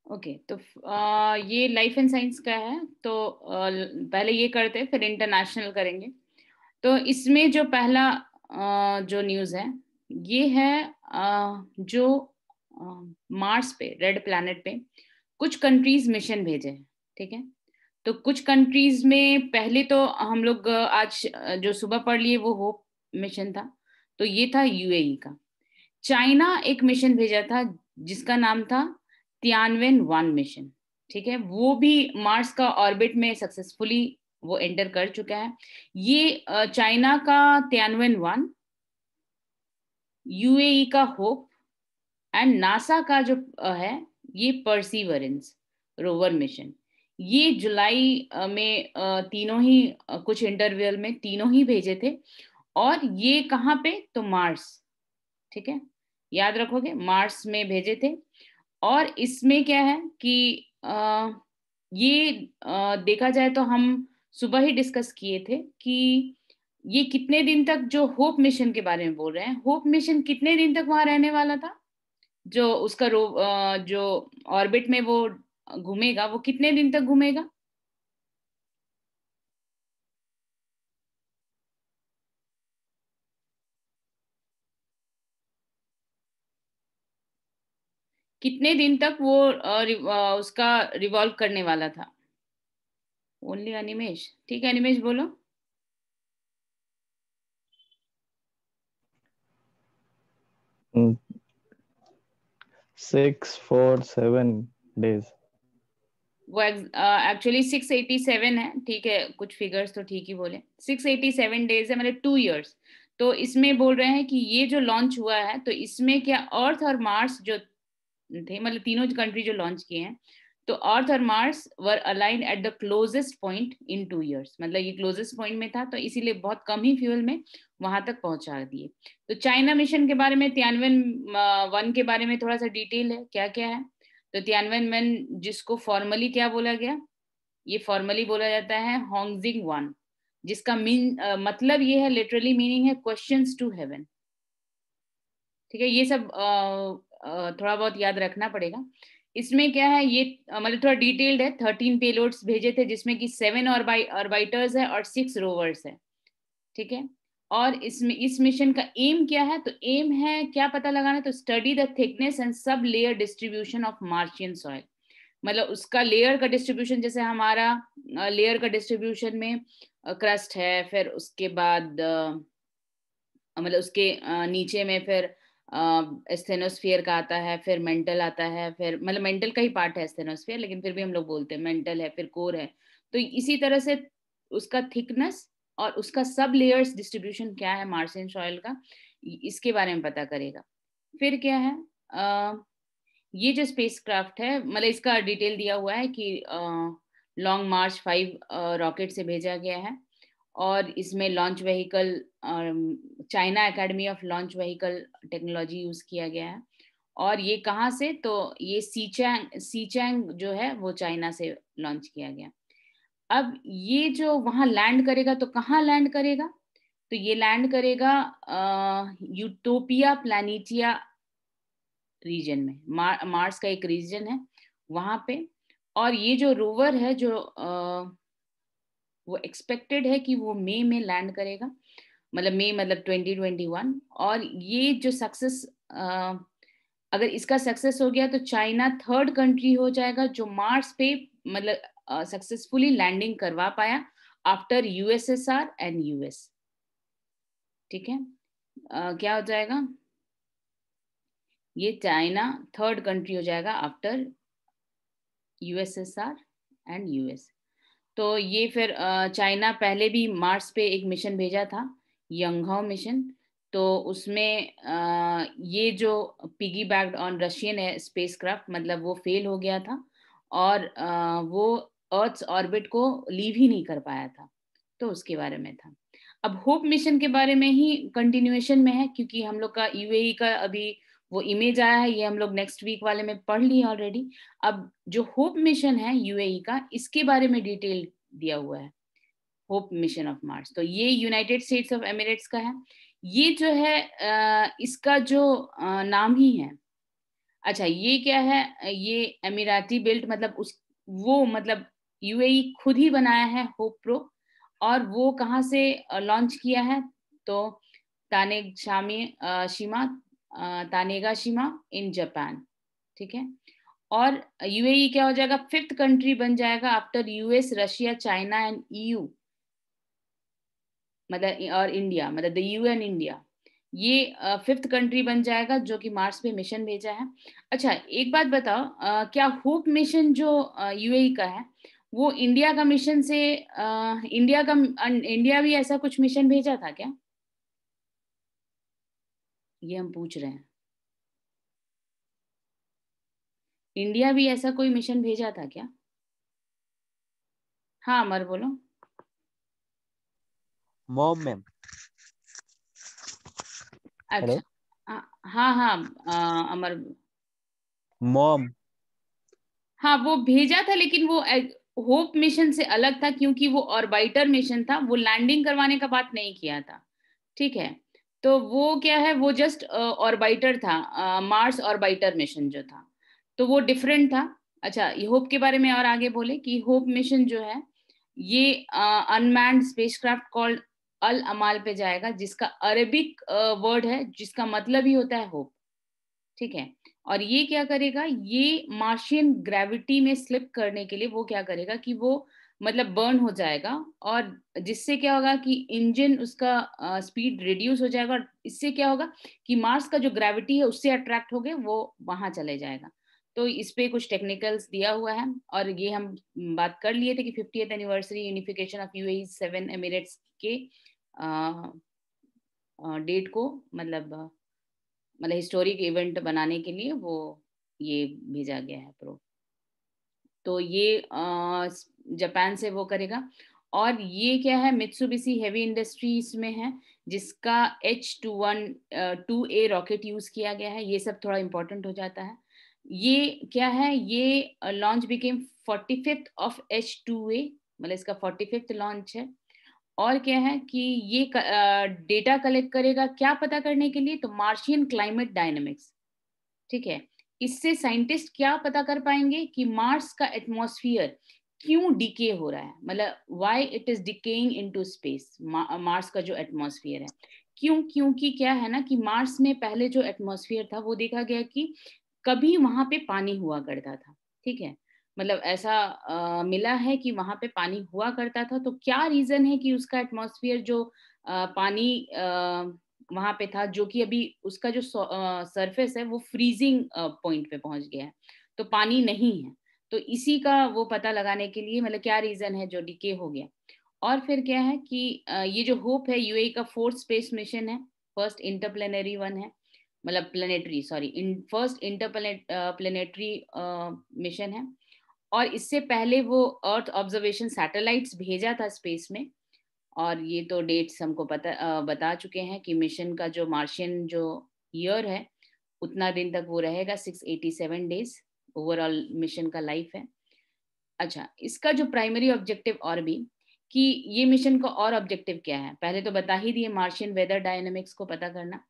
Okay, तो ये life and science का है, तो पहले ये करते हैं फिर इंटरनेशनल करेंगे। तो इसमें जो पहला जो न्यूज़ है ये है जो मार्स पे, रेड प्लैनेट पे कुछ कंट्रीज मिशन भेजे हैं। ठीक है, तो कुछ कंट्रीज में पहले तो हम लोग आज जो सुबह पढ़ लिए वो होप मिशन था, तो ये था यूएई का। चाइना एक मिशन भेजा था जिसका नाम था तियानवेन वन मिशन। ठीक है, वो भी मार्स का ऑर्बिट में सक्सेसफुली वो एंटर कर चुका है। ये चाइना का तियानवेन वन, यूएई का होप एंड नासा का जो है ये परसीवरेंस रोवर मिशन। ये जुलाई में तीनों ही कुछ इंटरवल में तीनों ही भेजे थे। और ये कहाँ पे, तो मार्स। ठीक है, याद रखोगे मार्स में भेजे थे। और इसमें क्या है कि ये देखा जाए तो हम सुबह ही डिस्कस किए थे कि ये कितने दिन तक, जो होप मिशन के बारे में बोल रहे हैं, होप मिशन कितने दिन तक वहां रहने वाला था, जो उसका जो ऑर्बिट में वो घूमेगा, वो कितने दिन तक घूमेगा? कितने दिन तक वो उसका रिवॉल्व करने वाला था? ओनली अनिमेश, ठीक है अनिमेश बोलो। 6 4 7 days। वो एक्चुअली 687 है। ठीक है, कुछ फिगर्स तो ठीक ही बोले, 687 डेज है, मतलब 2 इयर्स। तो इसमें बोल रहे हैं कि ये जो लॉन्च हुआ है, तो इसमें क्या अर्थ और मार्स जो थे, मतलब तीनों कंट्री जो लॉन्च किए हैं, तो अर्थ और Mars were align at the closest point in 2 years. मतलब ये क्लोजेस्ट पॉइंट में था, तो इसीलिए बहुत कम ही फ्यूल में वहां तक पहुंचा दिए। तो चाइना मिशन के बारे में, तियानवेन वन के बारे में थोड़ा सा डिटेल है, क्या क्या है। तो तियानवेन वन, जिसको फॉर्मली क्या बोला गया, ये फॉर्मली बोला जाता है होंगजिंग वन, जिसका मतलब ये है, लिटरली मीनिंग है क्वेश्चंस टू हेवन। ठीक है, ये सब थोड़ा बहुत याद रखना पड़ेगा। इसमें क्या है, ये मतलब थोड़ा डिटेल्ड है। 13 पेलोड्स भेजे थे, जिसमें कि 7 ऑर्बिटर्स है और 6 रोवर्स है। ठीक है, और इसमें इस मिशन का एम क्या है, तो एम है क्या पता लगाना, तो study the thickness and sub layer distribution of Martian soil. मतलब उसका लेयर का डिस्ट्रीब्यूशन, जैसे हमारा लेयर का डिस्ट्रीब्यूशन में क्रस्ट है, फिर उसके बाद मतलब उसके नीचे में फिर स्टेनोस्फियर का आता है, फिर मेंटल आता है, फिर मतलब मेंटल का ही पार्ट है स्टेनोस्फियर, लेकिन फिर भी हम लोग बोलते हैं मेंटल है, फिर कोर है। तो इसी तरह से उसका थिकनेस और उसका सब लेयर्स डिस्ट्रीब्यूशन क्या है मार्शियन सॉइल का, इसके बारे में पता करेगा। फिर क्या है, ये जो स्पेसक्राफ्ट है, मतलब इसका डिटेल दिया हुआ है कि लॉन्ग मार्च 5 रॉकेट से भेजा गया है। और इसमें launch vehicle, China academy of launch vehicle technology use किया गया है। और ये कहाँ से, तो ये सीचैंग जो है वो चाइना से लॉन्च किया गया। अब ये जो वहां लैंड करेगा, तो कहाँ लैंड करेगा, तो ये लैंड करेगा यूटोपिया प्लानिटिया रीजन में। मार्स का एक रीजन है वहां पे। और ये जो रोवर है, जो वो एक्सपेक्टेड है कि वो मई में लैंड करेगा, मतलब मई मतलब 2021। और ये जो सक्सेस, अगर इसका सक्सेस हो गया, तो चाइना थर्ड कंट्री हो जाएगा जो मार्स पे मतलब सक्सेसफुली लैंडिंग करवा पाया आफ्टर यूएसएसआर एंड यूएस। ठीक है, क्या हो जाएगा, ये चाइना थर्ड कंट्री हो जाएगा आफ्टर यूएसएसआर एंड यूएस। तो ये फिर चाइना पहले भी मार्स पे एक मिशन भेजा था, यंगहाओ मिशन। तो उसमें ये जो piggy backed on Russian spacecraft, मतलब वो फेल हो गया था। और वो अर्थ्स ऑर्बिट को लीव ही नहीं कर पाया था। तो उसके बारे में था। अब होप मिशन के बारे में ही कंटिन्यूएशन में है, क्योंकि हम लोग का यूएई का अभी वो इमेज आया है, ये हम लोग नेक्स्ट वीक वाले में पढ़ लिए ऑलरेडी। अब जो होप मिशन है यूएई का, इसके बारे में डिटेल दिया हुआ है, होप मिशन ऑफ मार्स। तो ये यूनाइटेड स्टेट्स ऑफ एमिरेट्स का है। ये जो है इसका जो नाम ही है, अच्छा ये क्या है, ये एमिराती बिल्ट मतलब उस वो मतलब यूएई खुद ही बनाया है होप प्रो। और वो कहाँ से लॉन्च किया है, तो शिमा तानेगा शिमा इन जापान। ठीक है। और यूएई क्या हो जाएगा, फिफ्थ कंट्री बन जाएगा after US, Russia, China and EU, मतलब और इंडिया, मतलब द यू एन इंडिया। ये फिफ्थ कंट्री बन जाएगा जो कि मार्स पे मिशन भेजा है। अच्छा एक बात बताओ, क्या होप मिशन जो यूएई का है वो इंडिया का मिशन से इंडिया भी ऐसा कुछ मिशन भेजा था क्या, ये हम पूछ रहे हैं। इंडिया भी ऐसा कोई मिशन भेजा था क्या? हाँ अमर बोलो। Mom ma'am. अच्छा हेलो। हाँ हाँ अमर। मॉम। हाँ वो भेजा था, लेकिन वो होप मिशन से अलग था क्योंकि वो ऑर्बिटर मिशन था, वो लैंडिंग करवाने का बात नहीं किया था। ठीक है। तो वो क्या है, वो जस्ट ऑर्बिटर था, मार्स ऑर्बिटर मिशन जो था, तो वो डिफरेंट था। अच्छा ये होप के बारे में और आगे बोले कि होप मिशन जो है ये अनमैन्ड स्पेसक्राफ्ट कॉल्ड अल अमाल पे जाएगा, जिसका अरेबिक वर्ड है जिसका मतलब ही होता है होप। ठीक है। और ये क्या करेगा, ये मार्शियन ग्रेविटी में स्लिप करने के लिए वो क्या करेगा कि वो मतलब बर्न हो जाएगा, और जिससे क्या होगा कि इंजन उसका स्पीड रिड्यूस हो जाएगा, और इससे क्या होगा कि मार्स का जो ग्रेविटी है उससे अट्रैक्ट हो गए वो वहां चले जाएगा। तो इस पे कुछ टेक्निकल्स दिया हुआ है, और ये हम बात कर लिए थे कि 50th anniversary unification of UAE 7 Emirates के डेट को मतलब हिस्टोरिक इवेंट बनाने के लिए वो ये भेजा गया है प्रो। तो ये जापान से वो करेगा। और ये क्या है, मित्सुबिशी हेवी इंडस्ट्रीज में है, जिसका H21 2A रॉकेट यूज किया गया है। ये सब थोड़ा इंपॉर्टेंट हो जाता है। ये क्या है, ये launch became 45th of H2A, मतलब इसका 45th लॉन्च है। और क्या है कि ये डेटा कलेक्ट करेगा क्या पता करने के लिए, तो मार्शियन क्लाइमेट डायनेमिक्स। ठीक है। इससे साइंटिस्ट क्या पता कर पाएंगे कि मार्स का एटमॉस्फेयर क्यों डिके हो रहा है, मतलब why it is decaying into space. Mars का जो एटमॉस्फेयर है क्यों, क्योंकि क्या है ना कि मार्स में पहले जो एटमॉस्फेयर था वो देखा गया कि कभी वहां पे पानी हुआ करता था। ठीक है। मतलब ऐसा मिला है कि वहां पे पानी हुआ करता था, तो क्या रीजन है कि उसका एटमॉस्फेयर जो पानी वहां पे था, जो कि अभी उसका जो सरफेस है वो फ्रीजिंग पॉइंट पे पहुंच गया है, तो पानी नहीं है। तो इसी का वो पता लगाने के लिए मतलब क्या रीजन है जो डिके हो गया। और फिर क्या है कि ये जो होप है यूएई का फोर्थ स्पेस मिशन है, फर्स्ट इंटरप्लेनरी वन है, मतलब planetary sorry first interplanetary mission है। और इससे पहले वो अर्थ ऑब्जर्वेशन सैटेलाइट्स भेजा था स्पेस में। और ये तो डेट्स हमको बता चुके हैं कि मिशन का जो मार्शियन जो ईयर है उतना दिन तक वो रहेगा, 687 डेज ओवरऑल मिशन का लाइफ है। अच्छा इसका जो प्राइमरी ऑब्जेक्टिव और भी कि ये मिशन का और ऑब्जेक्टिव क्या है, पहले तो बता ही दिए, मार्शियन वेदर डायनेमिक्स को पता करना।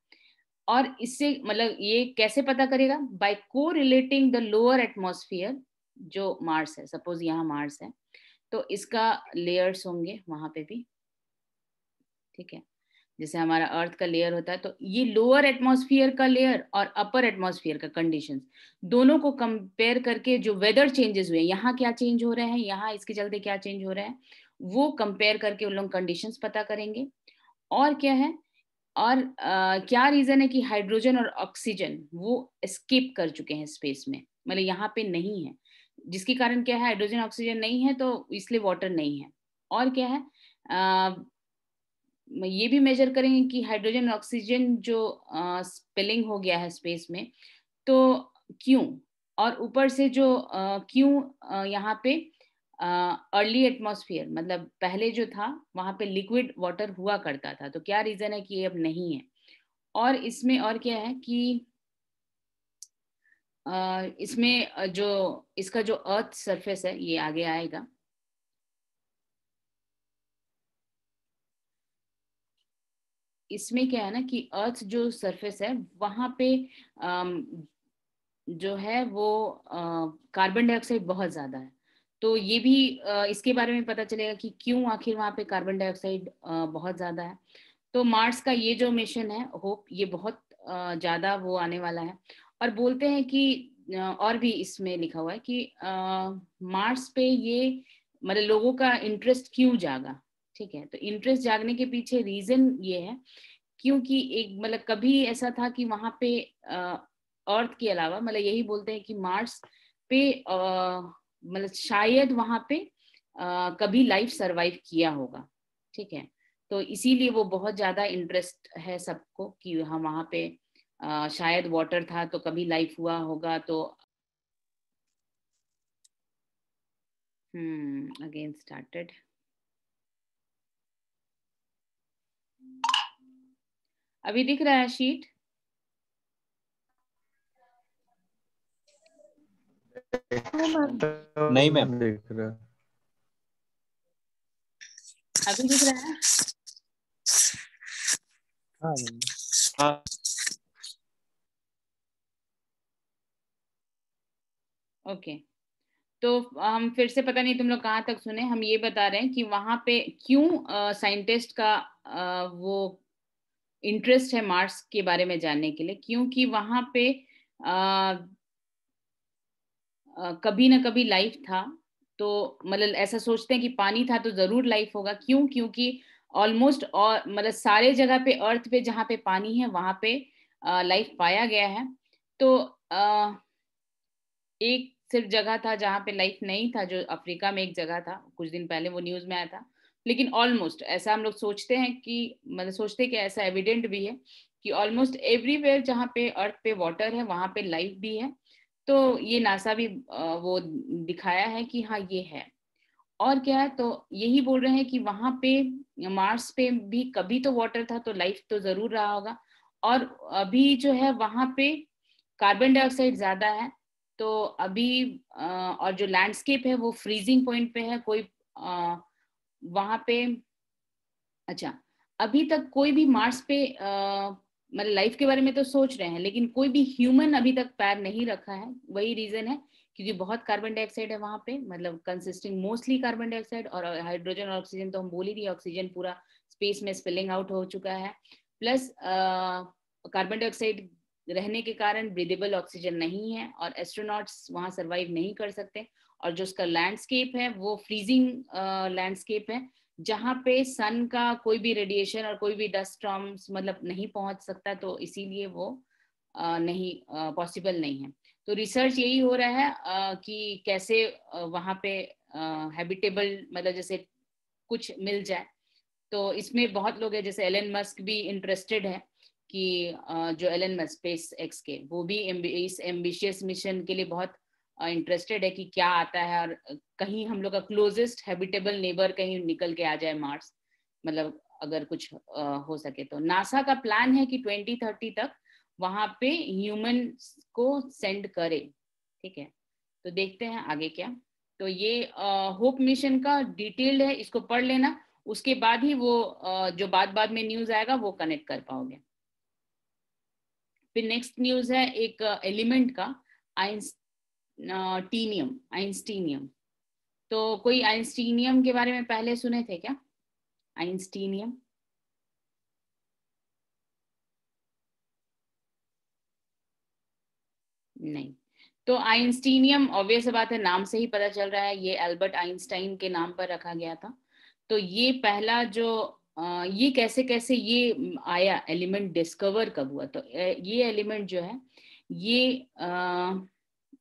और इससे मतलब ये कैसे पता करेगा, बाय को रिलेटिंग द लोअर एटमॉस्फेयर जो मार्स है, सपोज यहाँ मार्स है तो इसका लेयर्स होंगे वहां पे भी। ठीक है। जैसे हमारा अर्थ का लेयर होता है, तो ये लोअर एटमॉस्फेयर का लेयर और अपर एटमॉस्फेयर का कंडीशंस दोनों को कंपेयर करके जो वेदर चेंजेस हुए, यहाँ क्या चेंज हो रहे हैं, यहाँ इसके चलते क्या चेंज हो रहा है, वो कंपेयर करके उन लोग कंडीशंस पता करेंगे। और क्या है, और क्या रीजन है कि हाइड्रोजन और ऑक्सीजन वो एस्केप कर चुके हैं स्पेस में, मतलब यहाँ पे नहीं है, जिसके कारण क्या है, हाइड्रोजन ऑक्सीजन नहीं है तो इसलिए वाटर नहीं है। और क्या है, ये भी मेजर करेंगे कि हाइड्रोजन ऑक्सीजन जो स्पिलिंग हो गया है स्पेस में, तो क्यों। और ऊपर से जो क्यों यहाँ पे अर्ली एटमॉस्फेयर मतलब पहले जो था वहां पे लिक्विड वाटर हुआ करता था, तो क्या रीजन है कि ये अब नहीं है। और इसमें और क्या है कि इसमें जो इसका जो अर्थ सरफेस है ये आगे आएगा। इसमें क्या है ना कि अर्थ जो सरफेस है वहां पे जो है वो कार्बन डाइऑक्साइड बहुत ज्यादा है। तो ये भी इसके बारे में पता चलेगा कि क्यों आखिर वहाँ पे कार्बन डाइऑक्साइड बहुत ज्यादा है। तो मार्स का ये जो मिशन है होप, ये बहुत ज्यादा वो आने वाला है। और बोलते हैं कि और भी इसमें लिखा हुआ है कि मार्स पे ये मतलब लोगों का इंटरेस्ट क्यों जागा। ठीक है, तो इंटरेस्ट जागने के पीछे रीजन ये है क्योंकि एक मतलब कभी ऐसा था कि वहां पे अर्थ के अलावा मतलब यही बोलते हैं कि मार्स पे मतलब शायद वहां पे कभी लाइफ सरवाइव किया होगा। ठीक है, तो इसीलिए वो बहुत ज्यादा इंटरेस्ट है सबको कि हम वहां पे शायद वाटर था तो कभी लाइफ हुआ होगा। तो अगेन स्टार्टेड। अभी दिख रहा है शीट? नहीं मैम। दिख रहा है। अभी दिख रहा है? हाँ मैम। हाँ ओके, तो हम फिर से, पता नहीं तुम लोग कहाँ तक सुने, हम ये बता रहे हैं कि वहां पे क्यों साइंटिस्ट का वो इंटरेस्ट है मार्स के बारे में जानने के लिए। क्योंकि वहां पे कभी ना कभी लाइफ था। तो मतलब ऐसा सोचते हैं कि पानी था तो जरूर लाइफ होगा। क्यों? क्योंकि ऑलमोस्ट और मतलब सारे जगह पे अर्थ पे जहाँ पे पानी है वहां पे लाइफ पाया गया है। तो एक सिर्फ जगह था जहाँ पे लाइफ नहीं था, जो अफ्रीका में एक जगह था, कुछ दिन पहले वो न्यूज में आया था। लेकिन ऑलमोस्ट ऐसा हम लोग सोचते हैं कि मतलब सोचते हैं कि ऐसा एविडेंट भी है कि ऑलमोस्ट एवरीवेयर जहाँ पे अर्थ पे वाटर है वहां पे लाइफ भी है। तो ये नासा भी वो दिखाया है कि हाँ ये है। और क्या है, तो यही बोल रहे हैं कि वहां पे मार्स पे भी कभी तो वाटर था तो लाइफ तो जरूर रहा होगा। और अभी जो है वहां पे कार्बन डाइऑक्साइड ज्यादा है। तो अभी और जो लैंडस्केप है वो फ्रीजिंग पॉइंट पे है। कोई वहां पे, अच्छा, अभी तक कोई भी मार्स पे मतलब लाइफ के बारे में तो सोच रहे हैं लेकिन कोई भी ह्यूमन अभी तक पैर नहीं रखा है। वही रीजन है क्योंकि बहुत कार्बन डाइऑक्साइड है वहां पे, मतलब कंसिस्टिंग मोस्टली कार्बन डाइऑक्साइड और हाइड्रोजन और ऑक्सीजन तो हम बोल ही रही है, ऑक्सीजन पूरा स्पेस में स्पिलिंग आउट हो चुका है। प्लस कार्बन डाइऑक्साइड रहने के कारण ब्रीदेबल ऑक्सीजन नहीं है और एस्ट्रोनॉट्स वहां सर्वाइव नहीं कर सकते। और जो उसका लैंडस्केप है वो फ्रीजिंग लैंडस्केप है जहाँ पे सन का कोई भी रेडिएशन और कोई भी डस्ट स्टॉर्म्स मतलब नहीं पहुंच सकता। तो इसीलिए वो नहीं पॉसिबल नहीं है। तो रिसर्च यही हो रहा है कि कैसे वहाँ पे हैबिटेबल मतलब जैसे कुछ मिल जाए। तो इसमें बहुत लोग हैं, जैसे एलन मस्क भी इंटरेस्टेड है कि जो एलन मस्क स्पेस एक्स के, वो भी इस एम्बिशियस मिशन के लिए बहुत इंटरेस्टेड है कि क्या आता है और कहीं हम लोग का क्लोजेस्ट हैबिटेबल नेबर कहीं निकल के आ जाए मार्स। मतलब अगर कुछ हो सके तो नासा का प्लान है कि 2030 तक वहां पे ह्यूमन को सेंड करे। ठीक है, तो देखते हैं आगे क्या। तो ये होप मिशन का डिटेल्ड है, इसको पढ़ लेना, उसके बाद ही वो जो बाद में न्यूज आएगा वो कनेक्ट कर पाओगे। फिर नेक्स्ट न्यूज है एक एलिमेंट का, आइंस्टीनियम। आइंस्टीनियम, तो कोई आइंस्टीनियम के बारे में पहले सुने थे क्या? आइंस्टीनियम नहीं। तो आइंस्टीनियम ऑब्वियस बात है, नाम से ही पता चल रहा है, ये एल्बर्ट आइंस्टाइन के नाम पर रखा गया था। तो ये पहला जो ये कैसे कैसे ये आया, एलिमेंट डिस्कवर कब हुआ? तो ये एलिमेंट जो है ये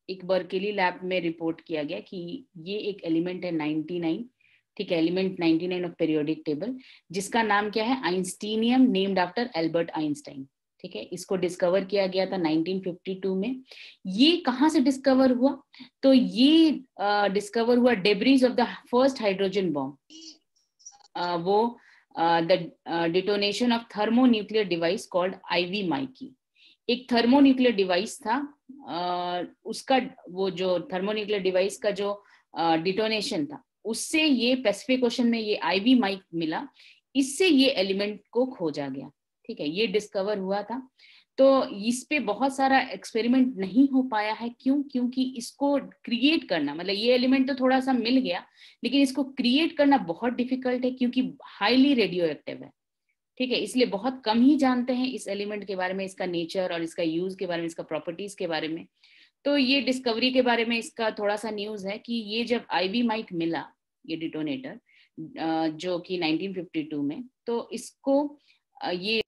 एक बर्कली लैब में रिपोर्ट किया गया कि ये एक एलिमेंट है 99। ठीक है, एलिमेंट 99 ऑफ पीरियोडिक टेबल, जिसका नाम क्या है? Einsteinium, named after Albert Einstein. ठीक है, इसको डिस्कवर किया गया था 1952 में। ये कहाँ से डिस्कवर हुआ? तो ये डिस्कवर हुआ debris of the first hydrogen bomb. वो the detonation of thermonuclear device called Ivy Mike. एक थर्मोन्यूक्लियर डिवाइस था, उसका वो जो थर्मोन्यूक्लियर डिवाइस का जो डिटोनेशन था, उससे ये पैसिफिक ओशन में ये आईवी माइक मिला। इससे ये एलिमेंट को खोजा गया। ठीक है, ये डिस्कवर हुआ था। तो इस पे बहुत सारा एक्सपेरिमेंट नहीं हो पाया है। क्यों? क्योंकि इसको क्रिएट करना, मतलब ये एलिमेंट तो थोड़ा सा मिल गया, लेकिन इसको क्रिएट करना बहुत डिफिकल्ट है क्योंकि हाईली रेडियो एक्टिव है। ठीक है, इसलिए बहुत कम ही जानते हैं इस एलिमेंट के बारे में, इसका नेचर और इसका यूज के बारे में, इसका प्रॉपर्टीज के बारे में। तो ये डिस्कवरी के बारे में इसका थोड़ा सा न्यूज है कि ये जब आईवी माइक मिला, ये डिटोनेटर, जो कि 1952 में, तो इसको ये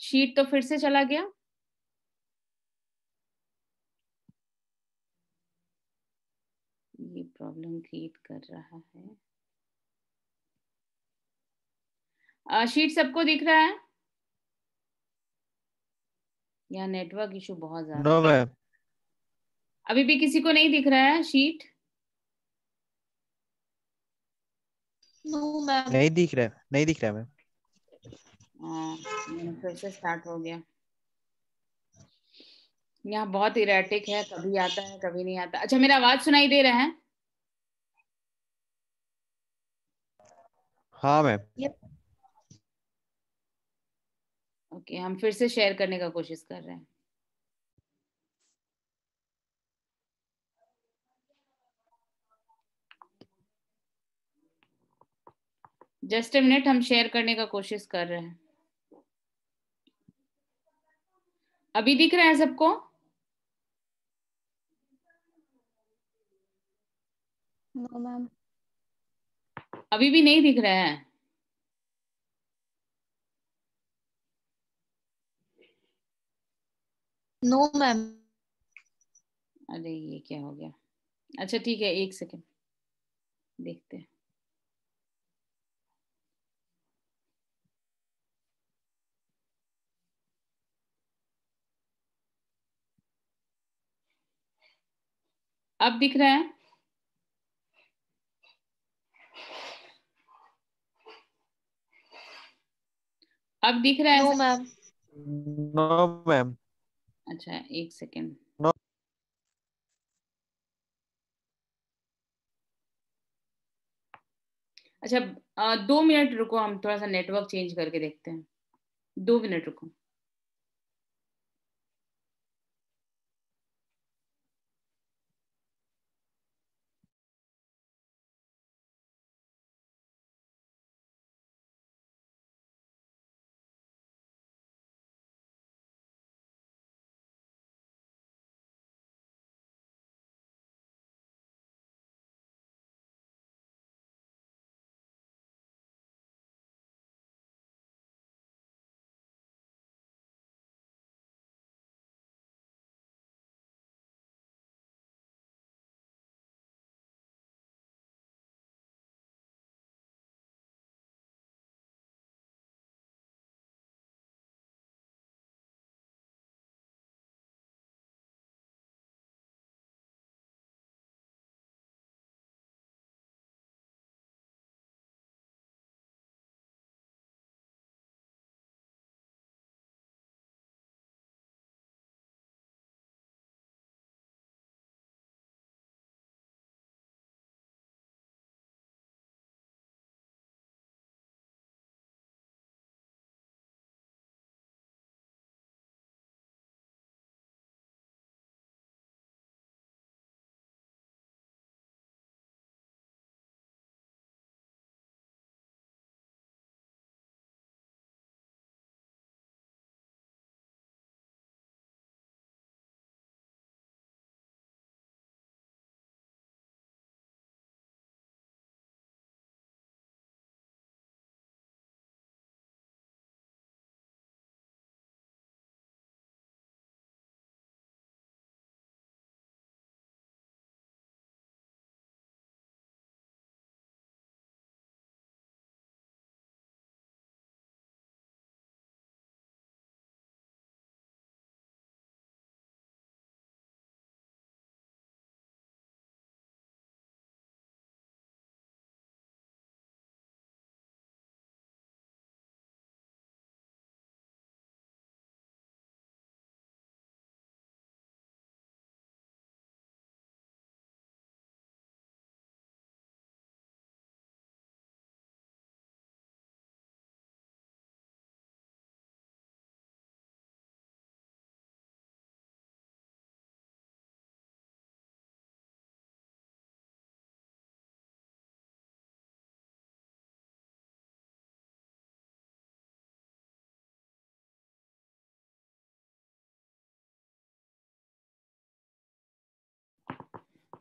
शीट तो फिर से चला गया। ये प्रॉब्लम क्रिएट कर रहा है। शीट सबको दिख रहा है? यहाँ नेटवर्क इशू बहुत ज्यादा नो है। मैम। अभी भी किसी को नहीं दिख रहा है शीट? No ma'am. नहीं दिख रहा है, नहीं दिख रहा है मैम। फिर से स्टार्ट हो गया। यहाँ बहुत इरेटिक है, कभी आता है कभी नहीं आता। अच्छा, मेरा आवाज सुनाई दे रहा है? हाँ मैम। ओके, हम फिर से शेयर करने का कोशिश कर रहे हैं। जस्ट ए मिनट, हम शेयर करने का कोशिश कर रहे हैं। अभी दिख रहा है सबको? No ma'am. अभी भी नहीं दिख रहा है? No ma'am. अरे ये क्या हो गया? अच्छा ठीक है, एक सेकेंड देखते हैं। अब दिख रहा है? अब दिख रहा है नो सब? मैम। No ma'am. अच्छा एक सेकेंड। नो। अच्छा 2 मिनट रुको, हम थोड़ा सा नेटवर्क चेंज करके देखते हैं। 2 मिनट रुको।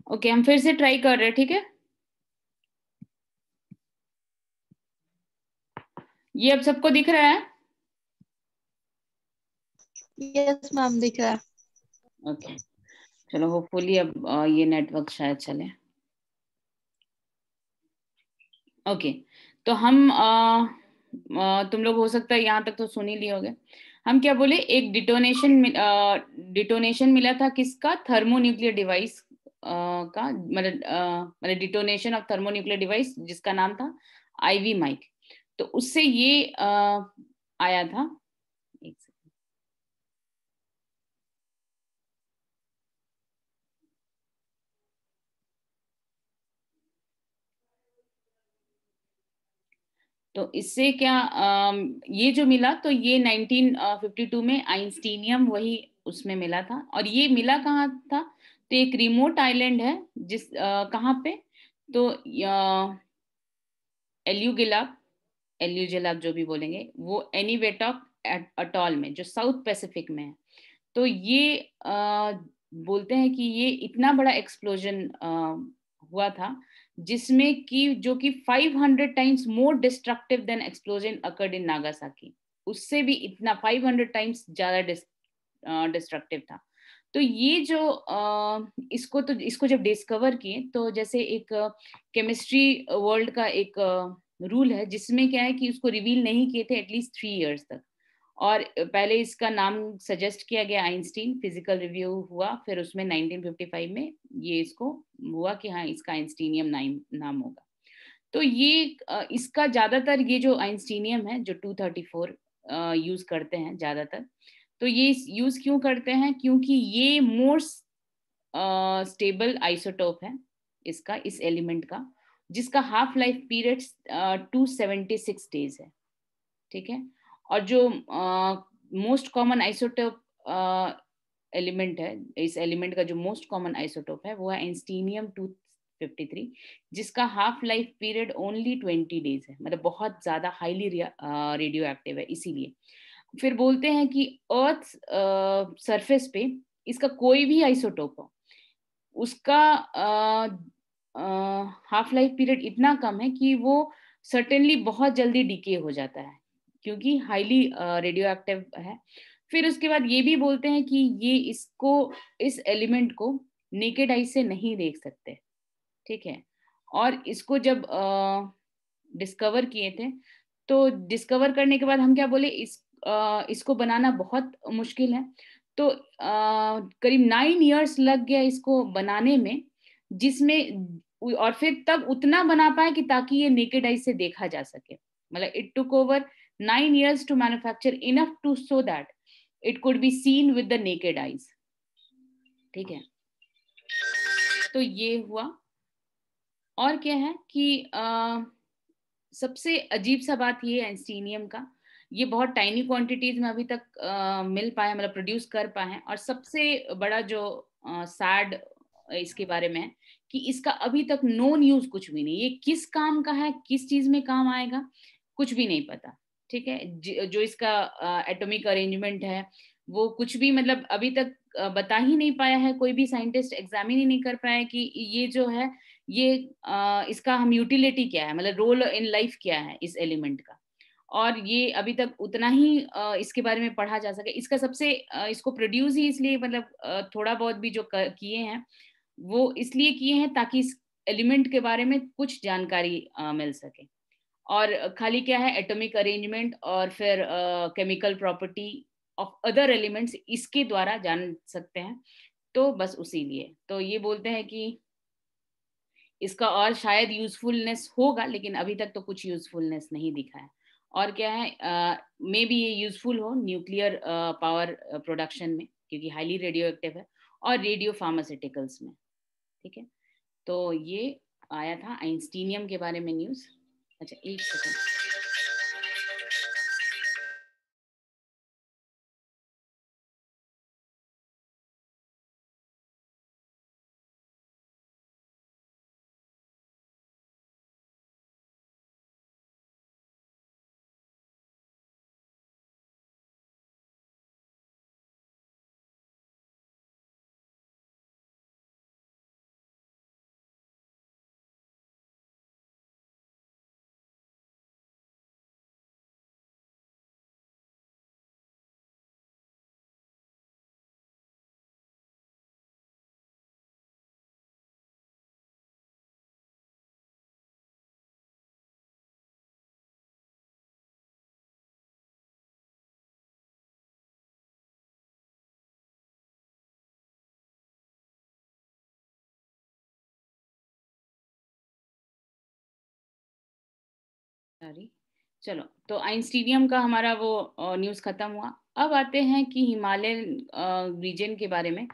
ओके, हम फिर से ट्राई कर रहे हैं, ठीक है। ये अब सबको दिख रहा है? यस मैम, दिख रहा है। ओके, चलो होपफुली अब ये नेटवर्क शायद चले। ओके, तो हम तुम लोग हो सकता है यहाँ तक तो सुन ही लिए होगे। हम क्या बोले, एक डिटोनेशन मिला था किसका, थर्मोन्यूक्लियर डिवाइस का, मतलब डिटोनेशन ऑफ थर्मोन्यूक्लियर डिवाइस जिसका नाम था आईवी माइक। तो उससे ये आया था। एक सेकंड। तो इससे क्या ये जो मिला, तो ये 1952 में आइंस्टीनियम वही उसमें मिला था। और ये मिला कहाँ था, तो एक रिमोट आइलैंड है जिस कहाँ पे, तो एल्यूगिलाब, एल्यूजिलाब जो भी बोलेंगे, वो एनीवेटॉक अटॉल में, जो साउथ पैसिफिक में है। तो ये बोलते हैं कि ये इतना बड़ा एक्सप्लोजन हुआ था जिसमें कि जो कि 500 times more destructive than explosion occurred in Nagasaki. उससे भी इतना 500 टाइम्स ज्यादा डिस्ट्रक्टिव था। तो ये जो इसको जब डिस्कवर किए, तो जैसे एक केमिस्ट्री वर्ल्ड का एक रूल है जिसमें क्या है कि उसको रिवील नहीं किए थे एटलीस्ट 3 इयर्स तक। और पहले इसका नाम सजेस्ट किया गया आइंस्टीन, फिजिकल रिव्यू हुआ, फिर उसमें 1955 में ये इसको हुआ कि हाँ इसका आइंस्टीनियम नाम होगा। तो ये इसका ज्यादातर ये जो आइंस्टीनियम है जो 234 यूज करते हैं ज्यादातर। तो ये यूज क्यों करते हैं, क्योंकि ये मोर स्टेबल आइसोटोप है इसका, इस एलिमेंट का, जिसका हाफ लाइफ पीरियड 276 डेज है, ठीक है। और जो मोस्ट कॉमन आइसोटोप एलिमेंट है, इस एलिमेंट का जो मोस्ट कॉमन आइसोटोप है वो है इंस्टीनियम 253, जिसका half life period only 20 days है, मतलब बहुत ज्यादा हाईली रेडियो एक्टिव है इसीलिए। फिर बोलते हैं कि अर्थ सरफेस पे इसका कोई भी आइसोटोप हो, उसका हाफ लाइफ पीरियड इतना कम है कि वो सर्टेनली बहुत जल्दी डिके हो जाता है, क्योंकि हाईली रेडियो एक्टिव है। फिर उसके बाद ये भी बोलते हैं कि ये इसको, इस एलिमेंट को नेकेड आई से नहीं देख सकते, ठीक है। और इसको जब डिस्कवर किए थे, तो डिस्कवर करने के बाद हम क्या बोले, इसको बनाना बहुत मुश्किल है। तो करीब 9 इयर्स लग गया इसको बनाने में, जिसमें और फिर तब उतना बना पाए कि ताकि ये नेकेड आई से देखा जा सके। मतलब it took over 9 years to manufacture enough to so that it could be seen with the naked eyes, ठीक है। तो ये हुआ। और क्या है कि सबसे अजीब सा बात ये है एंस्टीनियम का, ये बहुत टाइनी क्वांटिटीज में अभी तक मिल पाए, मतलब प्रोड्यूस कर पाए हैं। और सबसे बड़ा जो सैड इसके बारे में है कि इसका अभी तक नोन यूज कुछ भी नहीं, ये किस काम का है, किस चीज में काम आएगा, कुछ भी नहीं पता, ठीक है। जो इसका एटॉमिक अरेंजमेंट है वो कुछ भी, मतलब अभी तक बता ही नहीं पाया है, कोई भी साइंटिस्ट एग्जामिन ही नहीं कर पाया कि ये जो है, ये इसका हम यूटिलिटी क्या है, मतलब रोल इन लाइफ क्या है इस एलिमेंट का। और ये अभी तक उतना ही इसके बारे में पढ़ा जा सके। इसका सबसे इसको प्रोड्यूस ही इसलिए, मतलब थोड़ा बहुत भी जो किए हैं वो इसलिए किए हैं ताकि इस एलिमेंट के बारे में कुछ जानकारी मिल सके। और खाली क्या है, एटॉमिक अरेंजमेंट और फिर chemical property of other elements इसके द्वारा जान सकते हैं। तो बस उसी लिए तो ये बोलते हैं कि इसका और शायद यूजफुलनेस होगा, लेकिन अभी तक तो कुछ यूजफुलनेस नहीं दिखा है। और क्या है, मे बी ये यूजफुल हो न्यूक्लियर पावर प्रोडक्शन में, क्योंकि हाईली रेडियो एक्टिव है, और रेडियो फार्मास्यूटिकल्स में, ठीक है। तो ये आया था आइंस्टीनियम के बारे में न्यूज। अच्छा, एक सेकंड। सॉरी, चलो, तो आइंस्टीनियम का हमारा वो न्यूज़ खत्म हुआ। अब आते हैं कि हिमालयन रीजन के बारे में,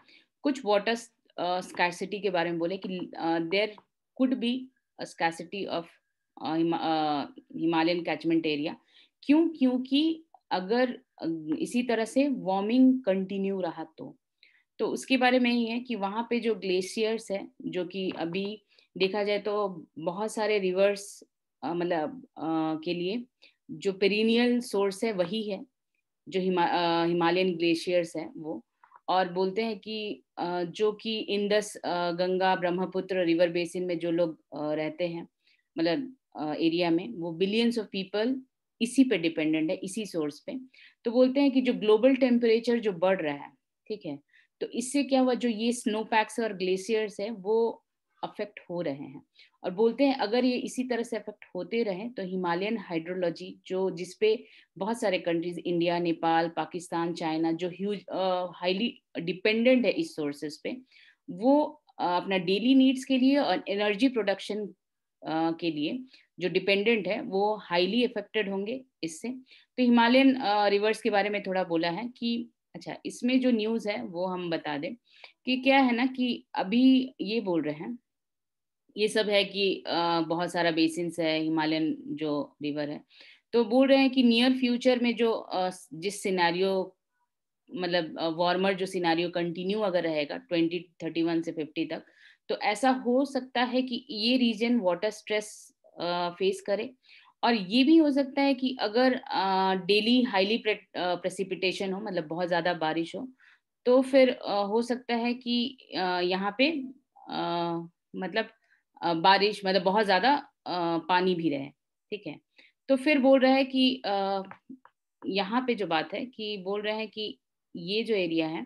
कुछ वाटर स्कैरसिटी के बारे में बोले कि there could be a scarcity of Himalayan catchment area. क्यों? क्योंकि अगर इसी तरह से वार्मिंग कंटिन्यू रहा तो उसके बारे में ही है कि वहाँ पे जो ग्लेशियर्स है, जो कि अभी देखा जाए तो बहुत सारे रिवर्स मतलब के लिए जो पेरिनियल सोर्स है वही है, जो हिमालयन ग्लेशियर्स है वो। और बोलते हैं कि जो कि Indus Ganga Brahmaputra river basin में जो लोग रहते हैं, मतलब एरिया में, वो बिलियंस ऑफ पीपल इसी पे डिपेंडेंट है, इसी सोर्स पे। तो बोलते हैं कि जो ग्लोबल टेम्परेचर जो बढ़ रहा है, ठीक है, तो इससे क्या हुआ, जो ये स्नो पैक्स और ग्लेशियर्स है वो अफेक्ट हो रहे हैं। और बोलते हैं अगर ये इसी तरह से अफेक्ट होते रहे तो हिमालयन हाइड्रोलॉजी, जो जिसपे बहुत सारे countries, India, Nepal, Pakistan, China, जो ह्यूज हाईली डिपेंडेंट है इस सोर्सेस पे, वो अपना डेली नीड्स के लिए और एनर्जी प्रोडक्शन के लिए जो डिपेंडेंट है वो हाईली अफेक्टेड होंगे इससे। तो हिमालयन रिवर्स के बारे में थोड़ा बोला है कि अच्छा, इसमें जो न्यूज़ है वो हम बता दें कि क्या है ना, कि अभी ये बोल रहे हैं, ये सब है कि बहुत सारा बेसिन्स है, हिमालयन जो रिवर है, तो बोल रहे हैं कि नियर फ्यूचर में जो जिस सिनेरियो, मतलब वार्मर जो सिनेरियो कंटिन्यू अगर रहेगा 2031 से 50 तक, तो ऐसा हो सकता है कि ये रीजन वाटर स्ट्रेस फेस करे। और ये भी हो सकता है कि अगर डेली हाईली प्रेसिपिटेशन हो, मतलब बहुत ज़्यादा बारिश हो, तो फिर हो सकता है कि यहाँ पे मतलब बारिश, मतलब बहुत ज़्यादा पानी भी रहे, ठीक है। तो फिर बोल रहा है कि यहाँ पे जो बात है कि बोल रहे हैं कि ये जो एरिया है,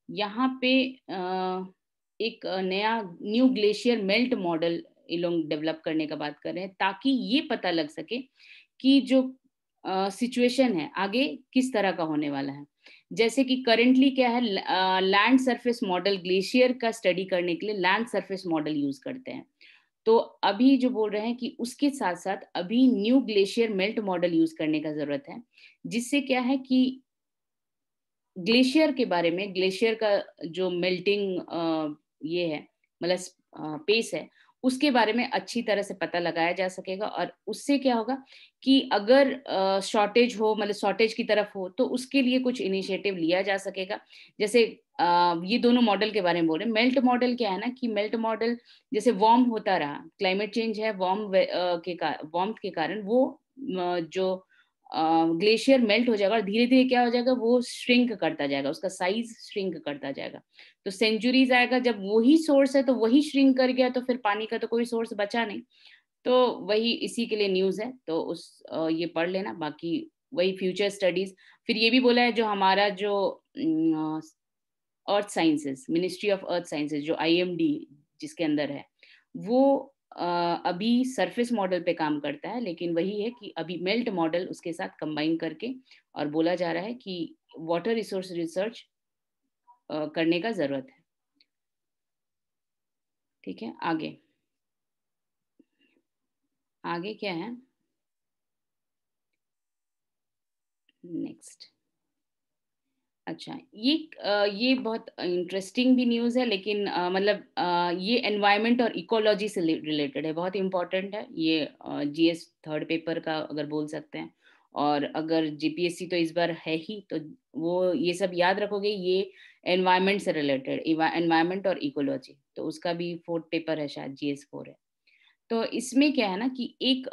यहाँ पे एक नया न्यू ग्लेशियर मेल्ट मॉडल ये लोग डेवलप करने का बात कर रहे हैं, ताकि ये पता लग सके कि जो सिचुएशन है आगे किस तरह का होने वाला है। जैसे कि करेंटली क्या है, लैंड सरफेस मॉडल, ग्लेशियर का स्टडी करने के लिए लैंड सरफेस मॉडल यूज करते हैं। तो अभी जो बोल रहे हैं कि उसके साथ साथ अभी new glacier melt model use करने का जरूरत है, जिससे क्या है कि ग्लेशियर के बारे में, ग्लेशियर का जो मेल्टिंग ये है, मतलब पेस है, उसके बारे में अच्छी तरह से पता लगाया जा सकेगा। और उससे क्या होगा कि अगर शॉर्टेज हो, मतलब शॉर्टेज की तरफ हो, तो उसके लिए कुछ इनिशिएटिव लिया जा सकेगा। जैसे ये दोनों मॉडल के बारे में बोल रहे हैं। मेल्ट मॉडल क्या है ना, कि मेल्ट मॉडल जैसे वार्म होता रहा, क्लाइमेट चेंज है, वार्म के कारण वो जो ग्लेशियर मेल्ट हो जाएगा और धीरे धीरे क्या हो जाएगा, वो श्रिंक करता जाएगा, उसका साइज श्रिंक करता जाएगा। तो सेंचुरीज आएगा, जब वही सोर्स है तो वही श्रिंक कर गया, तो फिर पानी का तो कोई सोर्स बचा नहीं। तो वही इसी के लिए न्यूज है, तो उस ये पढ़ लेना। बाकी वही फ्यूचर स्टडीज, फिर ये भी बोला है जो हमारा जो अर्थ sciences, ministry of earth sciences, जो IMD जिसके अंदर है, वो अभी सरफेस मॉडल पे काम करता है, लेकिन वही है कि अभी मेल्ट मॉडल उसके साथ कंबाइन करके, और बोला जा रहा है कि वाटर रिसोर्स रिसर्च करने का जरूरत है। ठीक है, आगे आगे क्या है नेक्स्ट। अच्छा, ये बहुत इंटरेस्टिंग भी न्यूज़ है, लेकिन मतलब ये एनवायरनमेंट और इकोलॉजी से रिलेटेड है, बहुत इंपॉर्टेंट है ये। GS थर्ड पेपर का अगर बोल सकते हैं, और अगर GPSC तो इस बार है ही, तो वो ये सब याद रखोगे, ये एनवायरनमेंट से रिलेटेड, एनवायरनमेंट और इकोलॉजी, तो उसका भी फोर्थ पेपर है, शायद GS4 है। तो इसमें क्या है ना कि एक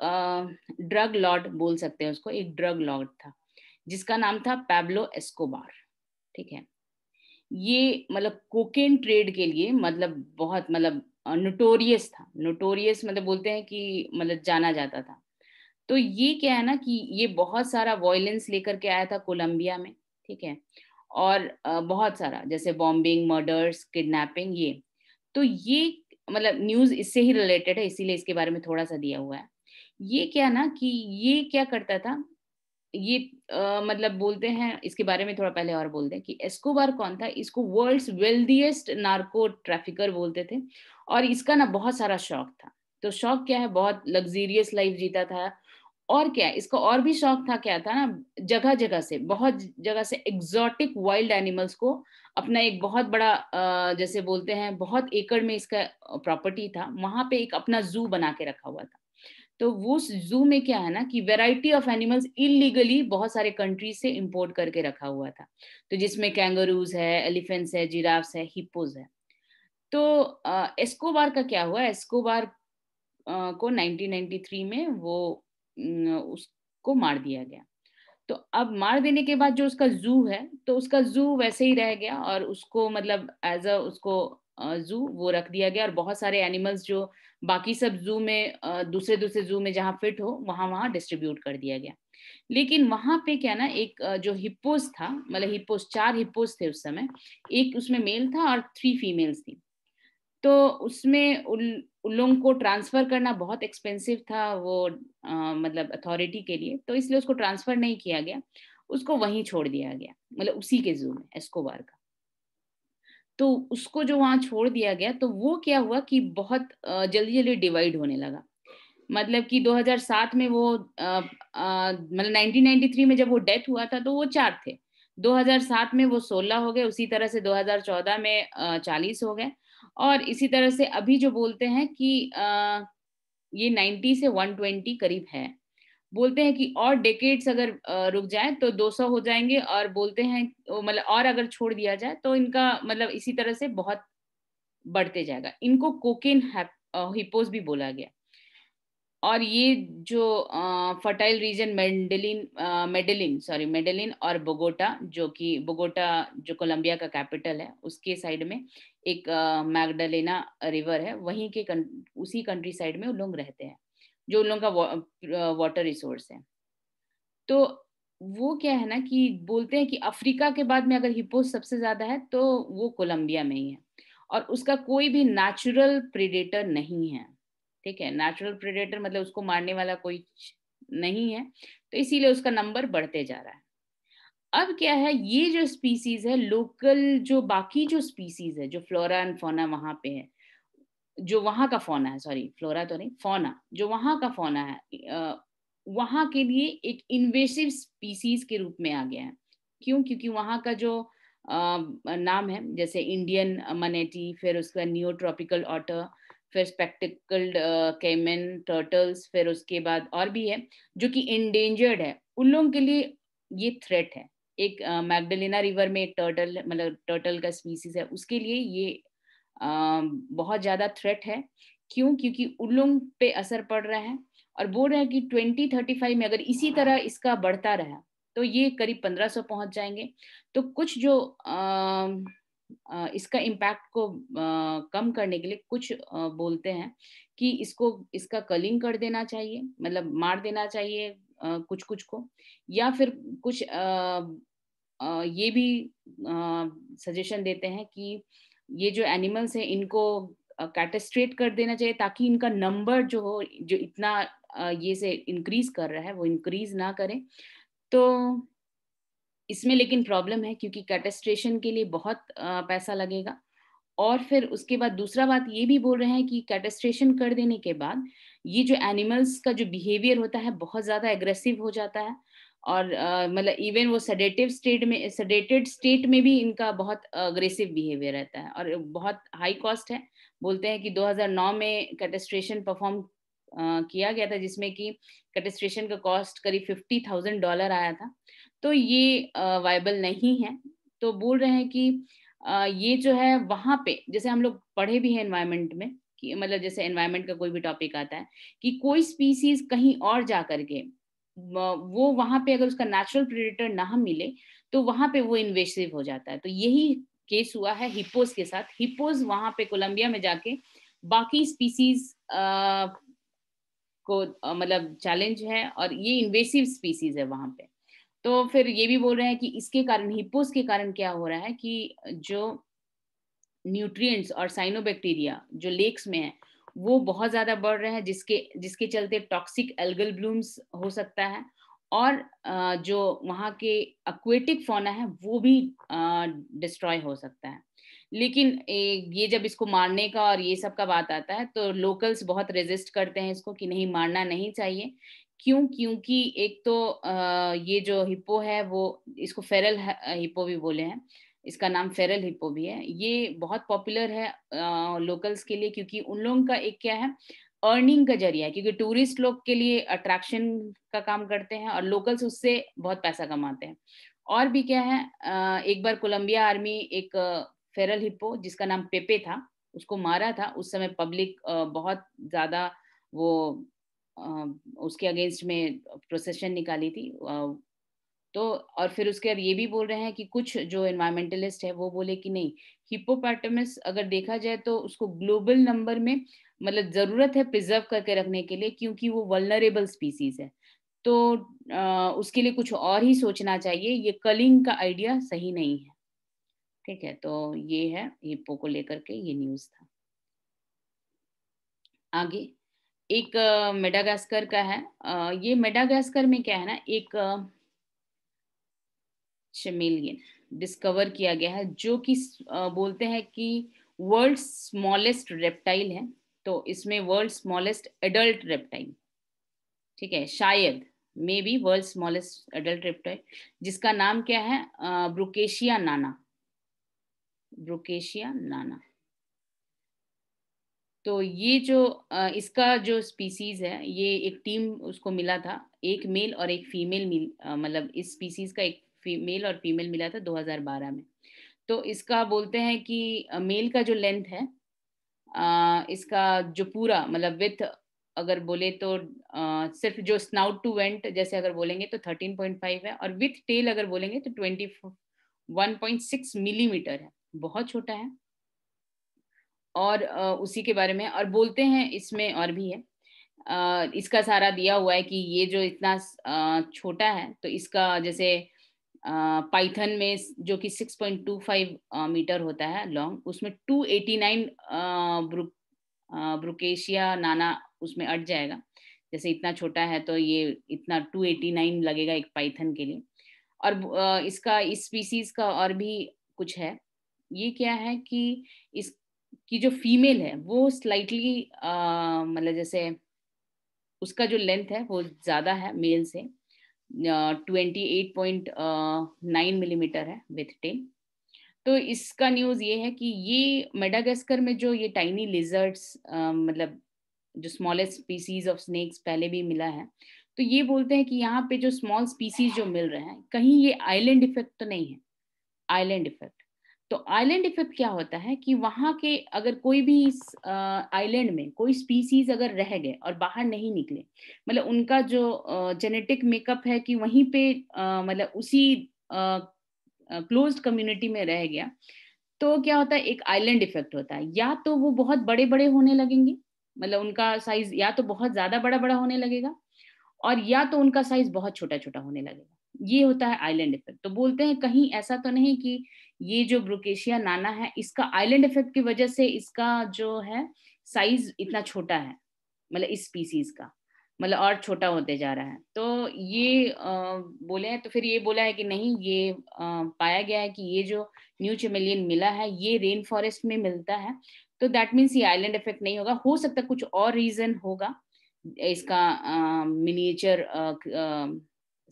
ड्रग लॉर्ड बोल सकते हैं उसको, एक ड्रग लॉर्ड था जिसका नाम था पैब्लो एस्कोबार, ठीक है। ये मतलब कोकेन ट्रेड के लिए, मतलब बहुत, मतलब नोटोरियस था, नोटोरियस मतलब बोलते हैं कि मतलब जाना जाता था। तो ये क्या है ना कि ये बहुत सारा वायलेंस लेकर के आया था कोलंबिया में, ठीक है। और बहुत सारा, जैसे बॉम्बिंग, मर्डर्स, किडनैपिंग, ये तो ये मतलब न्यूज इससे ही रिलेटेड है, इसीलिए इसके बारे में थोड़ा सा दिया हुआ है। ये क्या ना कि ये क्या करता था, ये मतलब बोलते हैं इसके बारे में थोड़ा पहले और बोल दें कि एस्कोबार कौन था। इसको वर्ल्ड्स वेल्दीएस्ट नार्को ट्रैफिकर बोलते थे, और इसका ना बहुत सारा शौक था। तो शौक क्या है, बहुत लग्जीरियस लाइफ जीता था, और क्या इसका और भी शौक था, क्या था ना, जगह जगह से, बहुत जगह से एग्जॉटिक वाइल्ड एनिमल्स को अपना एक बहुत बड़ा जैसे बोलते हैं बहुत एकड़ में इसका प्रॉपर्टी था, वहां पे एक अपना जू बना के रखा हुआ था। तो वो जू में क्या है ना कि वैरायटी ऑफ एनिमल्स इलीगली बहुत सारे कंट्रीज से इंपोर्ट करके रखा हुआ था। तो जिसमें कैंगरूज है, एलिफेंट्स है, जिराफ्स है, हिप्पोज है। तो एस्कोबार का क्या हुआ, एस्कोबार को 1993 में वो उसको मार दिया गया। तो अब मार देने के बाद जो उसका जू है, तो उसका जू वैसे ही रह गया और उसको मतलब एज अ उसको जू वो रख दिया गया, और बहुत सारे एनिमल्स जो बाकी सब जू में दूसरे दूसरे जू में जहाँ फिट हो वहां वहां डिस्ट्रीब्यूट कर दिया गया। लेकिन वहां पे क्या ना, एक जो हिप्पोस था, मतलब हिप्पोस, 4 हिप्पोस थे उस समय, एक उसमें मेल था और 3 फीमेल्स थी। तो उसमें उन लोगों को ट्रांसफर करना बहुत एक्सपेंसिव था वो मतलब अथॉरिटी के लिए, तो इसलिए उसको ट्रांसफर नहीं किया गया, उसको वहीं छोड़ दिया गया, मतलब उसी के जू में, एस्कोबार का। तो उसको जो वहां छोड़ दिया गया, तो वो क्या हुआ कि बहुत जल्दी जल्दी डिवाइड होने लगा। मतलब कि 2007 में वो मतलब 1993 में जब वो डेथ हुआ था तो वो 4 थे, 2007 में वो 16 हो गए, उसी तरह से 2014 में 40 हो गए, और इसी तरह से अभी जो बोलते हैं कि ये 90 से 120 करीब है। बोलते हैं कि और डेकेड्स अगर रुक जाए तो 200 हो जाएंगे, और बोलते हैं मतलब और अगर छोड़ दिया जाए तो इनका मतलब इसी तरह से बहुत बढ़ते जाएगा। इनको कोकेन हिप्पोस भी बोला गया। और ये जो फर्टाइल रीजन मेडेलिन और बोगोटा, जो कि बोगोटा जो कोलंबिया का कैपिटल है उसके साइड में एक मैगडालेना रिवर है, वहीं के उसी कंट्री साइड में उन लोग रहते हैं, जो उन लोगों का वाटर रिसोर्स है। तो वो क्या है ना कि बोलते हैं कि अफ्रीका के बाद में अगर हिप्पोस सबसे ज्यादा है तो वो कोलंबिया में ही है, और उसका कोई भी नेचुरल प्रेडेटर नहीं है। ठीक है, नेचुरल प्रेडेटर मतलब उसको मारने वाला कोई नहीं है, तो इसीलिए उसका नंबर बढ़ते जा रहा है। अब क्या है, ये जो स्पीसीज है लोकल, जो बाकी जो स्पीसीज है, जो फ्लोरा एंड फौना वहां पे है, जो वहां का फौना है, सॉरी फ्लोरा तो नहीं, फौना, जो वहां का फौना है वहां के लिए एक इन्वेसिव स्पीसीज के रूप में आ गया है। क्यों? क्योंकि वहां का जो नाम है, जैसे इंडियन मनेटी, फिर उसका नियोट्रॉपिकल ऑटर, फिर स्पेक्टिकल्ड कैमन टर्टल्स, फिर उसके बाद और भी है जो कि इंडेंजर्ड है, उन लोगों के लिए ये थ्रेट है। एक मैगडलेना रिवर में एक टर्टल, मतलब टर्टल का स्पीसीज है, उसके लिए ये बहुत ज्यादा थ्रेट है। क्यों? क्योंकि उन लोगों पे असर पड़ रहा है, और बोल रहे हैं कि 2035 में अगर इसी तरह इसका बढ़ता रहा तो ये करीब 1500 पहुंच जाएंगे। तो कुछ जो इसका इम्पैक्ट को कम करने के लिए कुछ बोलते हैं कि इसको, इसका कलिंग कर देना चाहिए, मतलब मार देना चाहिए कुछ कुछ को, या फिर कुछ ये भी सजेशन देते हैं कि ये जो एनिमल्स हैं इनको कैटेस्ट्रेट कर देना चाहिए, ताकि इनका नंबर जो हो, जो इतना ये से इंक्रीज कर रहा है वो इंक्रीज ना करे। तो इसमें लेकिन प्रॉब्लम है, क्योंकि कैटेस्ट्रेशन के लिए बहुत पैसा लगेगा। और फिर उसके बाद दूसरा बात ये भी बोल रहे हैं कि कैटेस्ट्रेशन कर देने के बाद ये जो एनिमल्स का जो बिहेवियर होता है बहुत ज्यादा एग्रेसिव हो जाता है, और मतलब इवन वो सेडेटेड स्टेट में भी इनका बहुत अग्रेसिव बिहेवियर रहता है, और बहुत हाई कॉस्ट है। बोलते हैं कि 2009 में कैटेस्ट्रेशन परफॉर्म किया गया था, जिसमें कि कैटेस्ट्रेशन का कॉस्ट करीब $50,000 आया था। तो ये वायबल नहीं है। तो बोल रहे हैं कि ये जो है वहां पे, जैसे हम लोग पढ़े भी हैं एनवायरमेंट में कि मतलब जैसे एनवायरमेंट का कोई भी टॉपिक आता है कि कोई स्पीसीज कहीं और जा करके वो वहां पे अगर उसका नेचुरल प्रेडेटर ना मिले तो वहां पे वो इन्वेसिव हो जाता है। तो यही केस हुआ है हिप्पोज के साथ। हिप्पोज वहां पे कोलंबिया में जाके बाकी स्पीसीज को मतलब चैलेंज है, और ये इन्वेसिव स्पीसीज है वहां पे। तो फिर ये भी बोल रहे हैं कि इसके कारण, हिप्पोस के कारण क्या हो रहा है कि जो न्यूट्रिएंट्स और साइनोबैक्टीरिया जो लेक्स में है वो बहुत ज्यादा बढ़ रहे हैं, जिसके जिसके चलते टॉक्सिक एल्गल ब्लूम्स हो सकता है, और जो वहाँ के एक्वेटिक फौना है वो भी डिस्ट्रॉय हो सकता है। लेकिन ये जब इसको मारने का और ये सब का बात आता है तो लोकल्स बहुत रेजिस्ट करते हैं इसको कि नहीं, मारना नहीं चाहिए, क्यों? क्योंकि एक तो ये जो हिप्पो है वो, इसको फेरल हिप्पो भी बोले हैं, इसका नाम फेरल हिप्पो भी है। ये बहुत पॉपुलर है लोकल्स के लिए, क्योंकि उन लोगों का एक क्या है, अर्निंग का जरिया है, क्योंकि टूरिस्ट लोग के लिए अट्रैक्शन का काम करते हैं और लोकल्स उससे बहुत पैसा कमाते हैं। और भी क्या है, एक बार कोलंबिया आर्मी एक फेरल हिप्पो जिसका नाम पेपे था, उसको मारा था। उस समय पब्लिक बहुत ज्यादा वो उसके अगेंस्ट में प्रोसेशन निकाली थी। तो और फिर उसके बाद ये भी बोल रहे हैं कि कुछ जो एनवायरमेंटलिस्ट है वो बोले कि नहीं, हिप्पोपोटामस अगर देखा जाए तो उसको ग्लोबल नंबर में मतलब जरूरत है प्रिजर्व करके रखने के लिए, क्योंकि वो वल्नरेबल स्पीसीज है। तो उसके लिए कुछ और ही सोचना चाहिए, ये कलिंग का आइडिया सही नहीं है। ठीक है, तो ये है हिप्पो को लेकर के ये न्यूज था। आगे एक मेडागास्कर का है। ये मेडागास्कर में क्या है ना, एक चमेलियन डिस्कवर किया गया है, जो कि बोलते हैं कि वर्ल्ड स्मॉलेस्ट रेप्टाइल है। तो इसमें वर्ल्ड स्मॉलेस्ट एडल्ट रेप्टाइल, ठीक है, शायद may be world smallest adult reptile, जिसका नाम क्या है, ब्रुकेशिया नाना। ब्रुकेशिया नाना। तो ये जो इसका जो स्पीसीज है, ये एक टीम उसको मिला था, एक मेल और एक फीमेल मिल, मतलब इस स्पीसीज का एक मेल और फीमेल मिला था 2012 में। तो इसका बोलते हैं कि मेल का जो लेंथ है, इसका जो पूरा मतलब विथ अगर बोले तो सिर्फ जो स्नाउट टू वेंट जैसे अगर बोलेंगे तो 13.5 है, और विथ टेल अगर बोलेंगे तो 21.6 मिलीमीटर है, बहुत छोटा है। और उसी के बारे में और बोलते हैं, इसमें और भी है, इसका सारा दिया हुआ है कि ये जो इतना छोटा है, तो इसका जैसे पाइथन में जो कि 6.25 मीटर होता है लॉन्ग, उसमें 289 ब्रुकेशिया नाना उसमें अट जाएगा। जैसे इतना छोटा है तो ये इतना 289 लगेगा एक पाइथन के लिए। और इसका इस स्पीसीज का और भी कुछ है। ये क्या है कि इसकी जो फीमेल है वो स्लाइटली मतलब जैसे उसका जो लेंथ है वो ज्यादा है मेल से, 28.9 मिलीमीटर है विथ टेल। तो इसका न्यूज ये है कि ये मेडागास्कर में जो ये टाइनी लिजर्ड्स मतलब जो स्मॉलेस्ट स्पीसीज ऑफ स्नेक्स पहले भी मिला है, तो ये बोलते हैं कि यहाँ पे जो स्मॉल स्पीसीज जो मिल रहे हैं, कहीं ये आइलैंड इफेक्ट तो नहीं है। आइलैंड इफेक्ट, तो आइलैंड इफेक्ट क्या होता है कि वहां के अगर कोई भी आइलैंड में कोई स्पीसीज अगर रह गए और बाहर नहीं निकले, मतलब उनका जो जेनेटिक मेकअप है कि वहीं पे मतलब उसी क्लोज्ड कम्युनिटी में रह गया, तो क्या होता है, एक आइलैंड इफेक्ट होता है। या तो वो बहुत बड़े बड़े होने लगेंगे, मतलब उनका साइज या तो बहुत ज्यादा बड़ा बड़ा होने लगेगा, और या तो उनका साइज बहुत छोटा छोटा होने लगेगा। ये होता है आइलैंड इफेक्ट। तो बोलते हैं कहीं ऐसा तो नहीं कि ये जो ब्रुकेशिया नाना है, इसका आइलैंड इफेक्ट की वजह से इसका जो है साइज इतना छोटा है, मतलब इस स्पीसीज का मतलब और छोटा होते जा रहा है। तो ये बोले हैं, तो फिर ये बोला है कि नहीं, ये पाया गया है कि ये जो न्यू चमेलियन मिला है ये रेन फॉरेस्ट में मिलता है, तो दैट मीन्स ये आइलैंड इफेक्ट नहीं होगा। हो सकता है कुछ और रीजन होगा इसका, मिनिएचर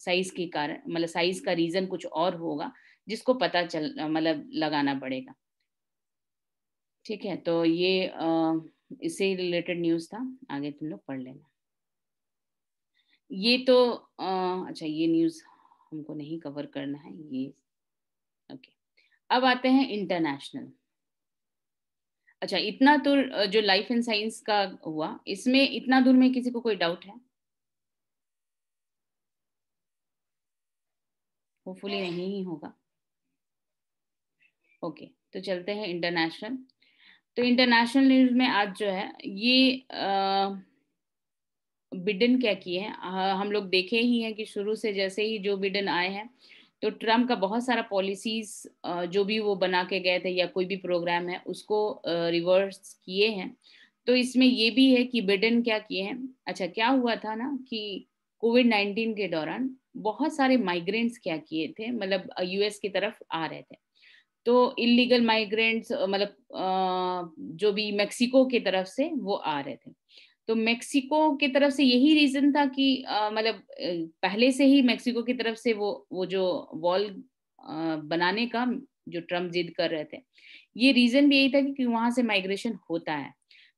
साइज के कारण, मतलब साइज का रीजन कुछ और होगा जिसको पता चल मतलब लगाना पड़ेगा। ठीक है, तो ये इससे रिलेटेड न्यूज था, आगे तुम लोग पढ़ लेना। ये तो अच्छा, ये न्यूज हमको नहीं कवर करना है ये। ओके, अब आते हैं इंटरनेशनल। अच्छा, इतना तो जो लाइफ एंड साइंस का हुआ, इसमें इतना दूर में किसी को कोई डाउट है? होपफुली नहीं ही होगा। ओके, तो चलते हैं इंटरनेशनल। तो इंटरनेशनल न्यूज में आज जो है ये बिडेन क्या किए हैं, हम लोग देखे ही हैं कि शुरू से जैसे ही जो बिडेन आए हैं, तो ट्रम्प का बहुत सारा पॉलिसीज जो भी वो बना के गए थे या कोई भी प्रोग्राम है उसको रिवर्स किए हैं। तो इसमें ये भी है कि बिडेन क्या किए हैं। अच्छा, क्या हुआ था ना कि कोविड-19 के दौरान बहुत सारे माइग्रेंट्स क्या किए थे, मतलब यूएस की तरफ आ रहे थे। तो इलीगल माइग्रेंट्स मतलब जो भी मेक्सिको की तरफ से वो आ रहे थे। तो मेक्सिको की तरफ से यही रीजन था कि मतलब पहले से ही मेक्सिको की तरफ से वो जो वॉल बनाने का जो ट्रम्प जिद कर रहे थे, ये रीजन भी यही था कि वहां से माइग्रेशन होता है।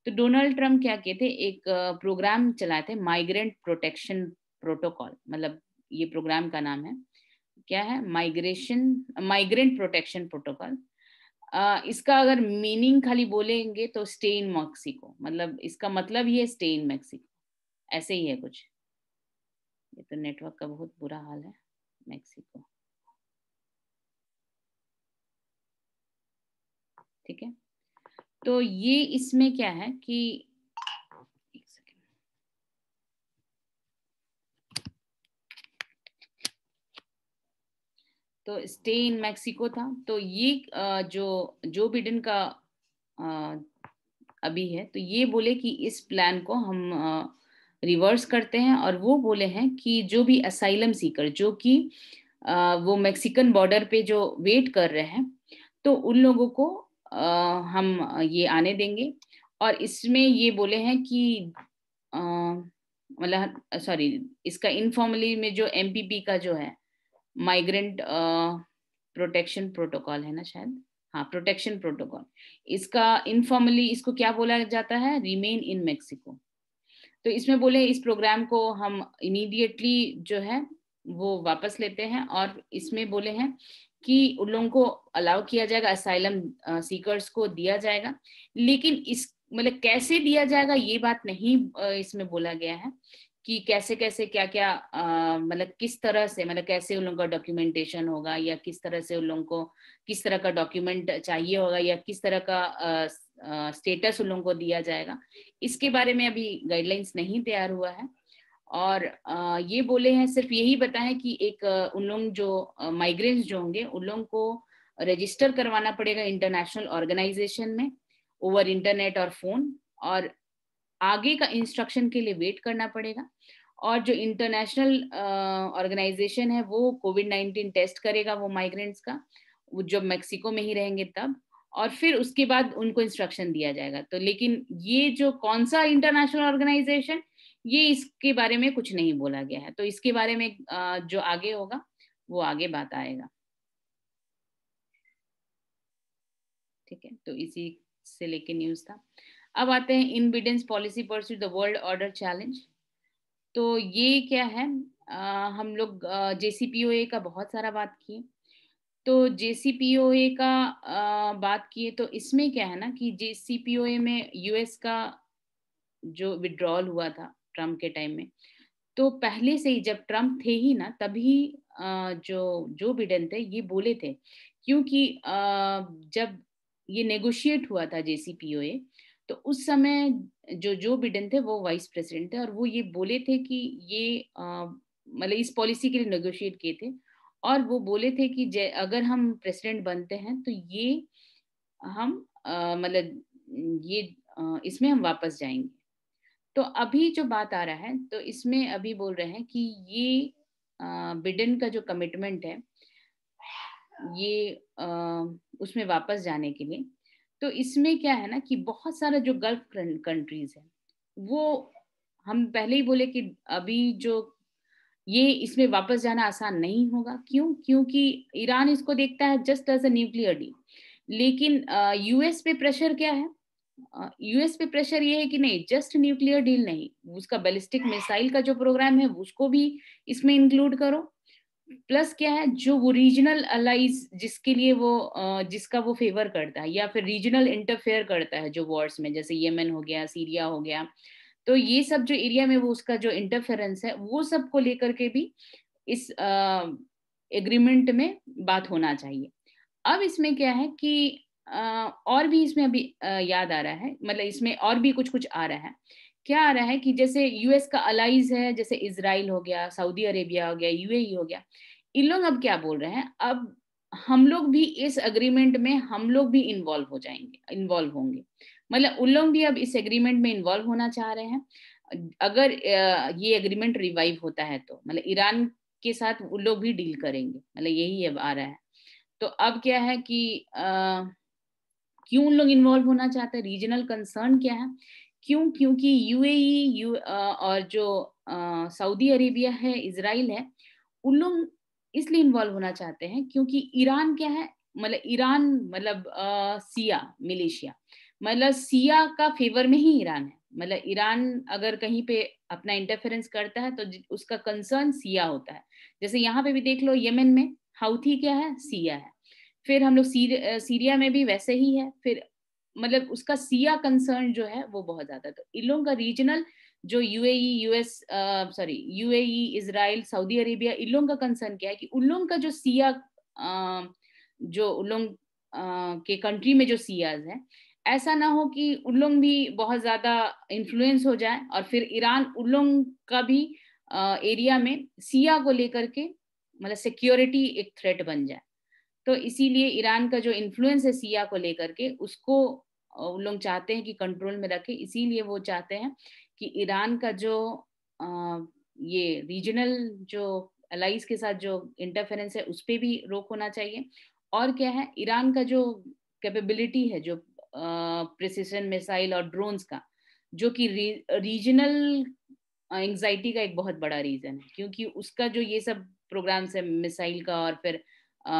तो डोनाल्ड ट्रम्प क्या किए थे, एक प्रोग्राम चलाए थे, माइग्रेंट प्रोटेक्शन प्रोटोकॉल, मतलब ये प्रोग्राम का नाम है क्या है, माइग्रेंट प्रोटेक्शन प्रोटोकॉल। इसका अगर मीनिंग खाली बोलेंगे तो स्टे इन मैक्सिको, मतलब इसका मतलब ही है स्टे इन मैक्सिको, ऐसे ही है कुछ। ये तो नेटवर्क का बहुत बुरा हाल है। मैक्सिको, ठीक है। तो ये इसमें क्या है कि एक सेकेंड, तो स्टे इन मैक्सिको था। तो ये जो बिडेन का अभी है, तो ये बोले कि इस प्लान को हम रिवर्स करते हैं, और वो बोले हैं कि जो भी असाइलम सीकर जो कि वो मैक्सिकन बॉर्डर पे जो वेट कर रहे हैं, तो उन लोगों को हम ये आने देंगे। और इसमें ये बोले हैं कि मतलब सॉरी, इसका इनफॉर्मली में जो एमपीपी का जो है, माइग्रेंट प्रोटेक्शन प्रोटोकॉल है ना शायद, हाँ प्रोटेक्शन प्रोटोकॉल, इसका इनफॉर्मली इसको क्या बोला जाता है, रिमेन इन मेक्सिको। तो इसमें बोले इस प्रोग्राम को हम इमीडिएटली जो है वो वापस लेते हैं, और इसमें बोले हैं कि उन लोगों को अलाउ किया जाएगा, असाइलम सीकर्स को दिया जाएगा, लेकिन इस मतलब कैसे दिया जाएगा ये बात नहीं इसमें बोला गया है कि कैसे कैसे क्या क्या मतलब किस तरह से, मतलब कैसे उन लोगों का डॉक्यूमेंटेशन होगा, या किस तरह से उन लोगों को किस तरह का डॉक्यूमेंट चाहिए होगा, या किस तरह का स्टेटस उन लोगों को दिया जाएगा, इसके बारे में अभी गाइडलाइंस नहीं तैयार हुआ है। और ये बोले हैं सिर्फ यही बताएं कि एक उन लोग जो माइग्रेंट्स जो होंगे उन लोगों को रजिस्टर करवाना पड़ेगा इंटरनेशनल ऑर्गेनाइजेशन में ओवर इंटरनेट और फोन, और आगे का इंस्ट्रक्शन के लिए वेट करना पड़ेगा। और जो इंटरनेशनल ऑर्गेनाइजेशन है वो कोविड-19 टेस्ट करेगा वो माइग्रेंट्स का, वो जब मेक्सिको में ही रहेंगे तब, और फिर उसके बाद उनको इंस्ट्रक्शन दिया जाएगा। तो लेकिन ये जो कौन सा इंटरनेशनल ऑर्गेनाइजेशन, ये इसके बारे में कुछ नहीं बोला गया है। तो इसके बारे में जो आगे होगा वो आगे बात आएगा, ठीक है। तो इसी से लेके न्यूज था। अब आते हैं in Biden's policy pursuit the world order challenge. तो ये क्या है, हम लोग जेसीपीओए का बहुत सारा बात किए। तो जेसीपीओए का बात किए तो इसमें क्या है ना कि जेसीपीओए में यूएस का जो विड्रॉल हुआ था ट्रम्प के टाइम में, तो पहले से ही जब ट्रम्प थे ही ना तभी जो बिडेन थे ये बोले थे, क्योंकि जब ये नेगोशिएट हुआ था जेसीपीओए, तो उस समय जो बिडेन थे वो वाइस प्रेसिडेंट थे, और वो ये बोले थे कि ये मतलब इस पॉलिसी के लिए नेगोशिएट किए थे, और वो बोले थे कि अगर हम प्रेसिडेंट बनते हैं तो ये हम मतलब ये इसमें हम वापस जाएंगे। तो अभी जो बात आ रहा है, तो इसमें अभी बोल रहे हैं कि ये बिडेन का जो कमिटमेंट है ये उसमें वापस जाने के लिए। तो इसमें क्या है ना कि बहुत सारा जो गल्फ कंट्रीज है वो, हम पहले ही बोले कि अभी जो ये इसमें वापस जाना आसान नहीं होगा। क्यों? क्योंकि ईरान इसको देखता है just as a nuclear deal, लेकिन यूएस पे प्रेशर क्या है, यूएस पे प्रेशर ये है कि नहीं जस्ट न्यूक्लियर डील नहीं, उसका बैलिस्टिक मिसाइल का जो प्रोग्राम है उसको भी इसमें इंक्लूड करो। प्लस क्या है, जो वो रीजनल अलाइज जिसके लिए वो जिसका वो फेवर करता है, या फिर रीजनल इंटरफेयर करता है जो वॉर्स में, जैसे येमेन हो गया, सीरिया हो गया, तो ये सब जो एरिया में वो उसका जो इंटरफेरेंस है वो सब को लेकर के भी इस एग्रीमेंट में बात होना चाहिए। अब इसमें क्या है कि और भी इसमें अभी याद आ रहा है, मतलब इसमें और भी कुछ कुछ आ रहा है। क्या आ रहा है कि जैसे यूएस का अलाइज है, जैसे इजराइल हो गया, सऊदी अरेबिया हो गया, यूएई हो गया, इन लोग अब क्या बोल रहे हैं, अब हम लोग भी इस एग्रीमेंट में हम लोग भी इन्वॉल्व होंगे, मतलब उन लोग भी अब इस एग्रीमेंट में इन्वॉल्व होना चाह रहे हैं। अगर ये एग्रीमेंट रिवाइव होता है तो मतलब ईरान के साथ उन लोग भी डील करेंगे, मतलब यही अब आ रहा है। तो अब क्या है कि क्यों लोग इन्वॉल्व होना चाहते हैं, रीजनल कंसर्न क्या है क्यों? क्योंकि यूएई और जो सऊदी अरेबिया है, इजराइल है, उन लोग इसलिए इन्वॉल्व होना चाहते हैं क्योंकि ईरान क्या है, मतलब ईरान मतलब सिया मिलिशिया, मतलब सिया का फेवर में ही ईरान है। मतलब ईरान अगर कहीं पे अपना इंटरफेरेंस करता है तो उसका कंसर्न सिया होता है। जैसे यहाँ पे भी देख लो, यमन में हाउथी क्या है, सिया है। फिर हम लोग सीरिया में भी वैसे ही है। फिर मतलब उसका सिया कंसर्न जो है वो बहुत ज्यादा। तो इन लोगों का रीजनल जो UAE US sorry UAE Israel Saudi Arabia, इन लोगों का कंसर्न क्या है कि उन लोगों का जो सिया जो उन लोग के कंट्री में जो सियाज है, ऐसा ना हो कि उन लोग भी बहुत ज्यादा इन्फ्लुएंस हो जाए और फिर ईरान उन लोग का भी एरिया में सिया को लेकर के मतलब सिक्योरिटी एक थ्रेट बन जाए। तो इसीलिए ईरान का जो इन्फ्लुएंस है सिया को लेकर के, उसको उन लोग चाहते हैं कि कंट्रोल में रखे। इसीलिए वो चाहते हैं कि ईरान का जो ये रीजनल जो अलाइज के साथ जो इंटरफेरेंस है उस पर भी रोक होना चाहिए। और क्या है, ईरान का जो कैपेबिलिटी है, जो प्रिसिशन मिसाइल और ड्रोन्स का, जो कि रीजनल एंग्जाइटी का एक बहुत बड़ा रीजन है, क्योंकि उसका जो ये सब प्रोग्राम्स है मिसाइल का और फिर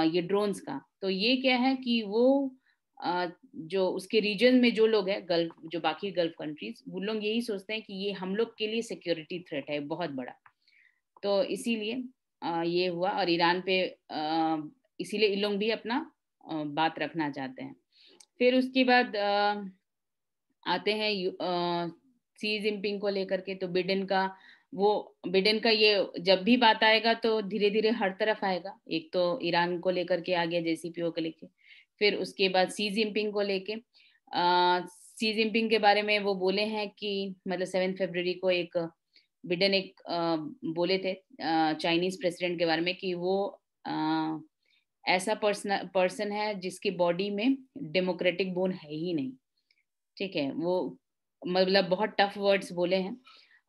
ये ड्रोन्स का, तो ये क्या है कि वो जो उसके रीजन में जो लोग हैं, गल्फ जो बाकी गल्फ कंट्रीज, वो लोग यही सोचते हैं कि ये हम लोग के लिए सिक्योरिटी थ्रेट है बहुत बड़ा। तो इसीलिए ये हुआ। और ईरान पे इसीलिए इन लोग भी अपना बात रखना चाहते हैं। फिर उसके बाद आते हैं सी जिनपिंग को लेकर के। तो बिडेन का ये जब भी बात आएगा तो धीरे धीरे हर तरफ आएगा। एक तो ईरान को लेकर के आ गया, JCPO को लेके, फिर उसके बाद सी जिनपिंग को लेके। सी जिनपिंग के बारे में वो बोले हैं कि मतलब 7 फरवरी को एक बिडेन एक बोले थे चाइनीज प्रेसिडेंट के बारे में कि वो ऐसा पर्सन है जिसकी बॉडी में डेमोक्रेटिक बोन है ही नहीं। ठीक है, वो मतलब बहुत टफ वर्ड्स बोले हैं।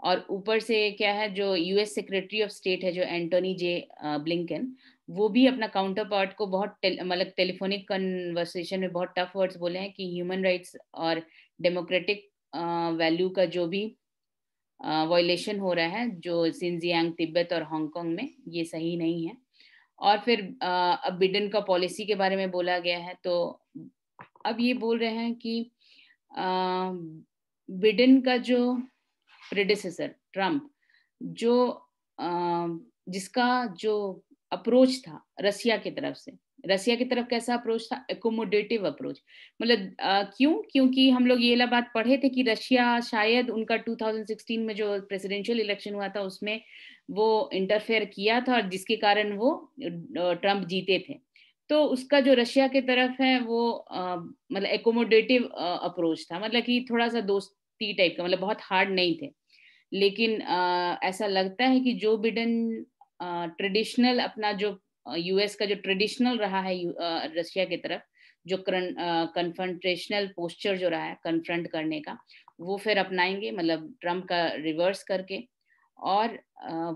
और ऊपर से क्या है, जो US सेक्रेटरी ऑफ स्टेट है जो एंटोनी जे ब्लिंकन, वो भी अपना काउंटर पार्ट को बहुत मतलब टेलीफोनिक कन्वर्सेशन में बहुत टफ वर्ड्स बोले हैं कि ह्यूमन राइट्स और डेमोक्रेटिक वैल्यू का जो भी वायलेशन हो रहा है जो सिंजियांग, तिब्बत और हांगकांग में, ये सही नहीं है। और फिर अब बिडेन का पॉलिसी के बारे में बोला गया है। तो अब ये बोल रहे हैं कि बिडेन का जो प्रेडिसेसर ट्रम्प, जो जिसका जो अप्रोच था रसिया की तरफ से, रसिया की तरफ कैसा अप्रोच था, एकोमोडेटिव अप्रोच। मतलब क्यों? क्योंकि हम लोग ये बात पढ़े थे कि रशिया शायद उनका 2016 में जो प्रेसिडेंशियल इलेक्शन हुआ था उसमें वो इंटरफेयर किया था और जिसके कारण वो ट्रम्प जीते थे। तो उसका जो रशिया की तरफ है वो मतलब एकोमोडेटिव अप्रोच था, मतलब कि थोड़ा सा दोस्ती टाइप का, मतलब बहुत हार्ड नहीं थे। लेकिन ऐसा लगता है कि जो बिडेन ट्रेडिशनल अपना जो US का जो ट्रेडिशनल रहा है रशिया की तरफ, जो कन्फ्रंटेशनल पोस्चर जो रहा है कन्फ्रंट करने का, वो फिर अपनाएंगे, मतलब ट्रम्प का रिवर्स करके। और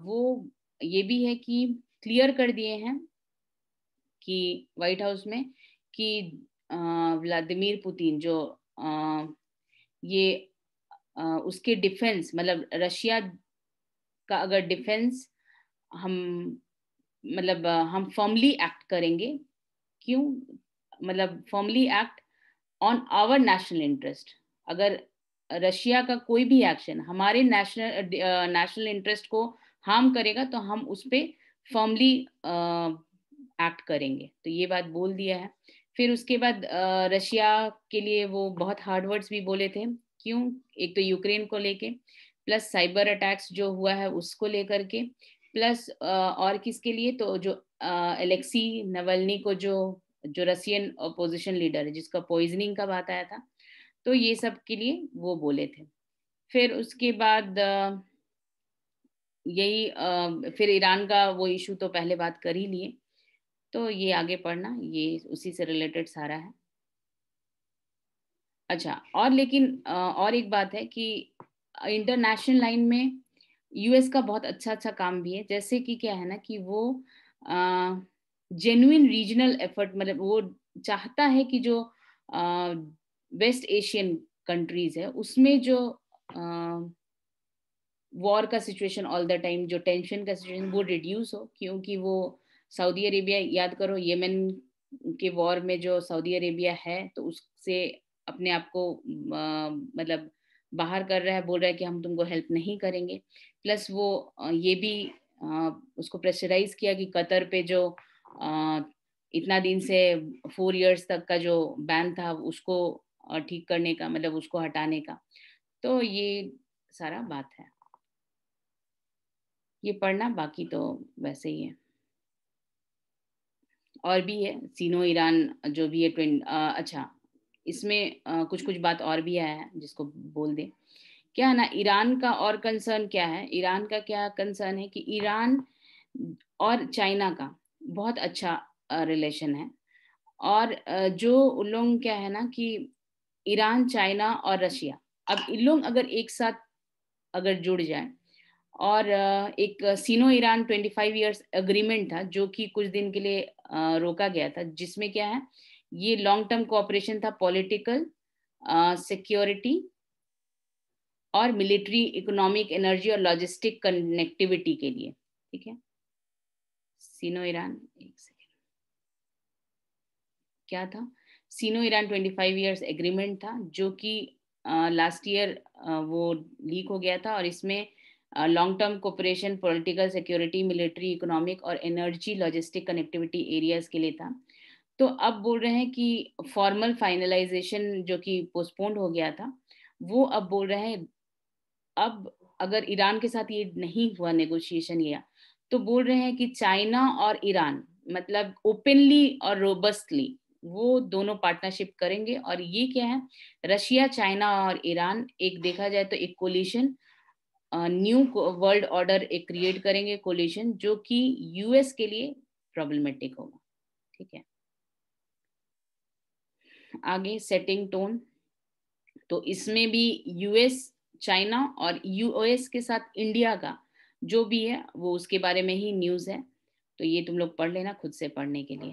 वो ये भी है कि क्लियर कर दिए हैं कि व्हाइट हाउस में कि व्लादिमीर पुतिन जो ये उसके डिफेंस, मतलब रशिया का अगर डिफेंस हम मतलब हम फर्मली एक्ट करेंगे। क्यों? मतलब firmly act on our national interest. अगर रशिया का कोई भी एक्शन हमारे नेशनल इंटरेस्ट को हार्म करेगा तो हम उस पर फर्मली एक्ट करेंगे। तो ये बात बोल दिया है। फिर उसके बाद रशिया के लिए वो बहुत हार्ड वर्ड्स भी बोले थे। क्यों? एक तो यूक्रेन को लेके, प्लस साइबर अटैक्स जो हुआ है उसको लेकर के, प्लस और किसके लिए, तो जो एलेक्सी नवल्नी को, जो रशियन अपोजिशन लीडर है जिसका पॉइजनिंग का बात आया था, तो ये सब के लिए वो बोले थे। फिर उसके बाद यही फिर ईरान का वो इशू तो पहले बात कर ही लिए। तो ये आगे पढ़ना, ये उसी से रिलेटेड सारा है। अच्छा, और लेकिन और एक बात है कि इंटरनेशनल लाइन में US का बहुत अच्छा अच्छा काम भी है। जैसे कि क्या है ना कि वो जेन्युइन रीजनल एफर्ट, मतलब वो चाहता है कि जो वेस्ट एशियन कंट्रीज है उसमें जो वॉर का सिचुएशन ऑल द टाइम, जो टेंशन का सिचुएशन वो रिड्यूस हो, क्योंकि वो सऊदी अरेबिया, याद करो यमन के वॉर में जो सऊदी अरेबिया है तो उससे अपने आप को मतलब बाहर कर रहा है, बोल रहा है कि हम तुमको हेल्प नहीं करेंगे। प्लस वो ये भी उसको प्रेशराइज किया कि कतर पे जो इतना दिन से 4 इयर्स तक का जो बैन था उसको ठीक करने का, मतलब उसको हटाने का। तो ये सारा बात है, ये पढ़ना, बाकी तो वैसे ही है। और भी है सीनो ईरान जो भी है अच्छा, इसमें कुछ कुछ बात और भी आया है जिसको बोल दे। क्या है ना, ईरान का और कंसर्न क्या है, ईरान का क्या कंसर्न है कि ईरान और चाइना का बहुत अच्छा रिलेशन है। और जो उन लोग क्या है ना कि ईरान, चाइना और रशिया, अब इन लोग अगर एक साथ अगर जुड़ जाए, और एक सीनो ईरान 25 इयर्स एग्रीमेंट था जो कि कुछ दिन के लिए रोका गया था, जिसमें क्या है, ये लॉन्ग टर्म कोऑपरेशन था पॉलिटिकल, सिक्योरिटी और मिलिट्री, इकोनॉमिक, एनर्जी और लॉजिस्टिक कनेक्टिविटी के लिए। ठीक है, सीनो ईरान, एक सेकेंड, क्या था, सीनो ईरान 25 इयर्स एग्रीमेंट था जो कि लास्ट ईयर वो लीक हो गया था, और इसमें long term cooperation political, security, military, economic और एनर्जी लॉजिस्टिक कनेक्टिविटी एरियाज के लिए था। तो अब बोल रहे हैं कि फॉर्मल फाइनलाइजेशन जो कि पोस्टपोन्ड हो गया था, वो अब बोल रहे हैं अब अगर ईरान के साथ ये नहीं हुआ नेगोशिएशन या, तो बोल रहे हैं कि चाइना और ईरान मतलब ओपनली और रोबस्टली वो दोनों पार्टनरशिप करेंगे। और ये क्या है, रशिया, चाइना और ईरान एक देखा जाए तो एक कोलिशन, न्यू वर्ल्ड ऑर्डर एक क्रिएट करेंगे, कोलिशन जो कि यूएस के लिए प्रॉब्लमेटिक होगा। ठीक है, आगे सेटिंग टोन, तो इसमें भी यूएस, चाइना और यूएस के साथ इंडिया का जो भी है वो उसके बारे में ही न्यूज है, तो ये तुम लोग पढ़ लेना खुद से पढ़ने के लिए।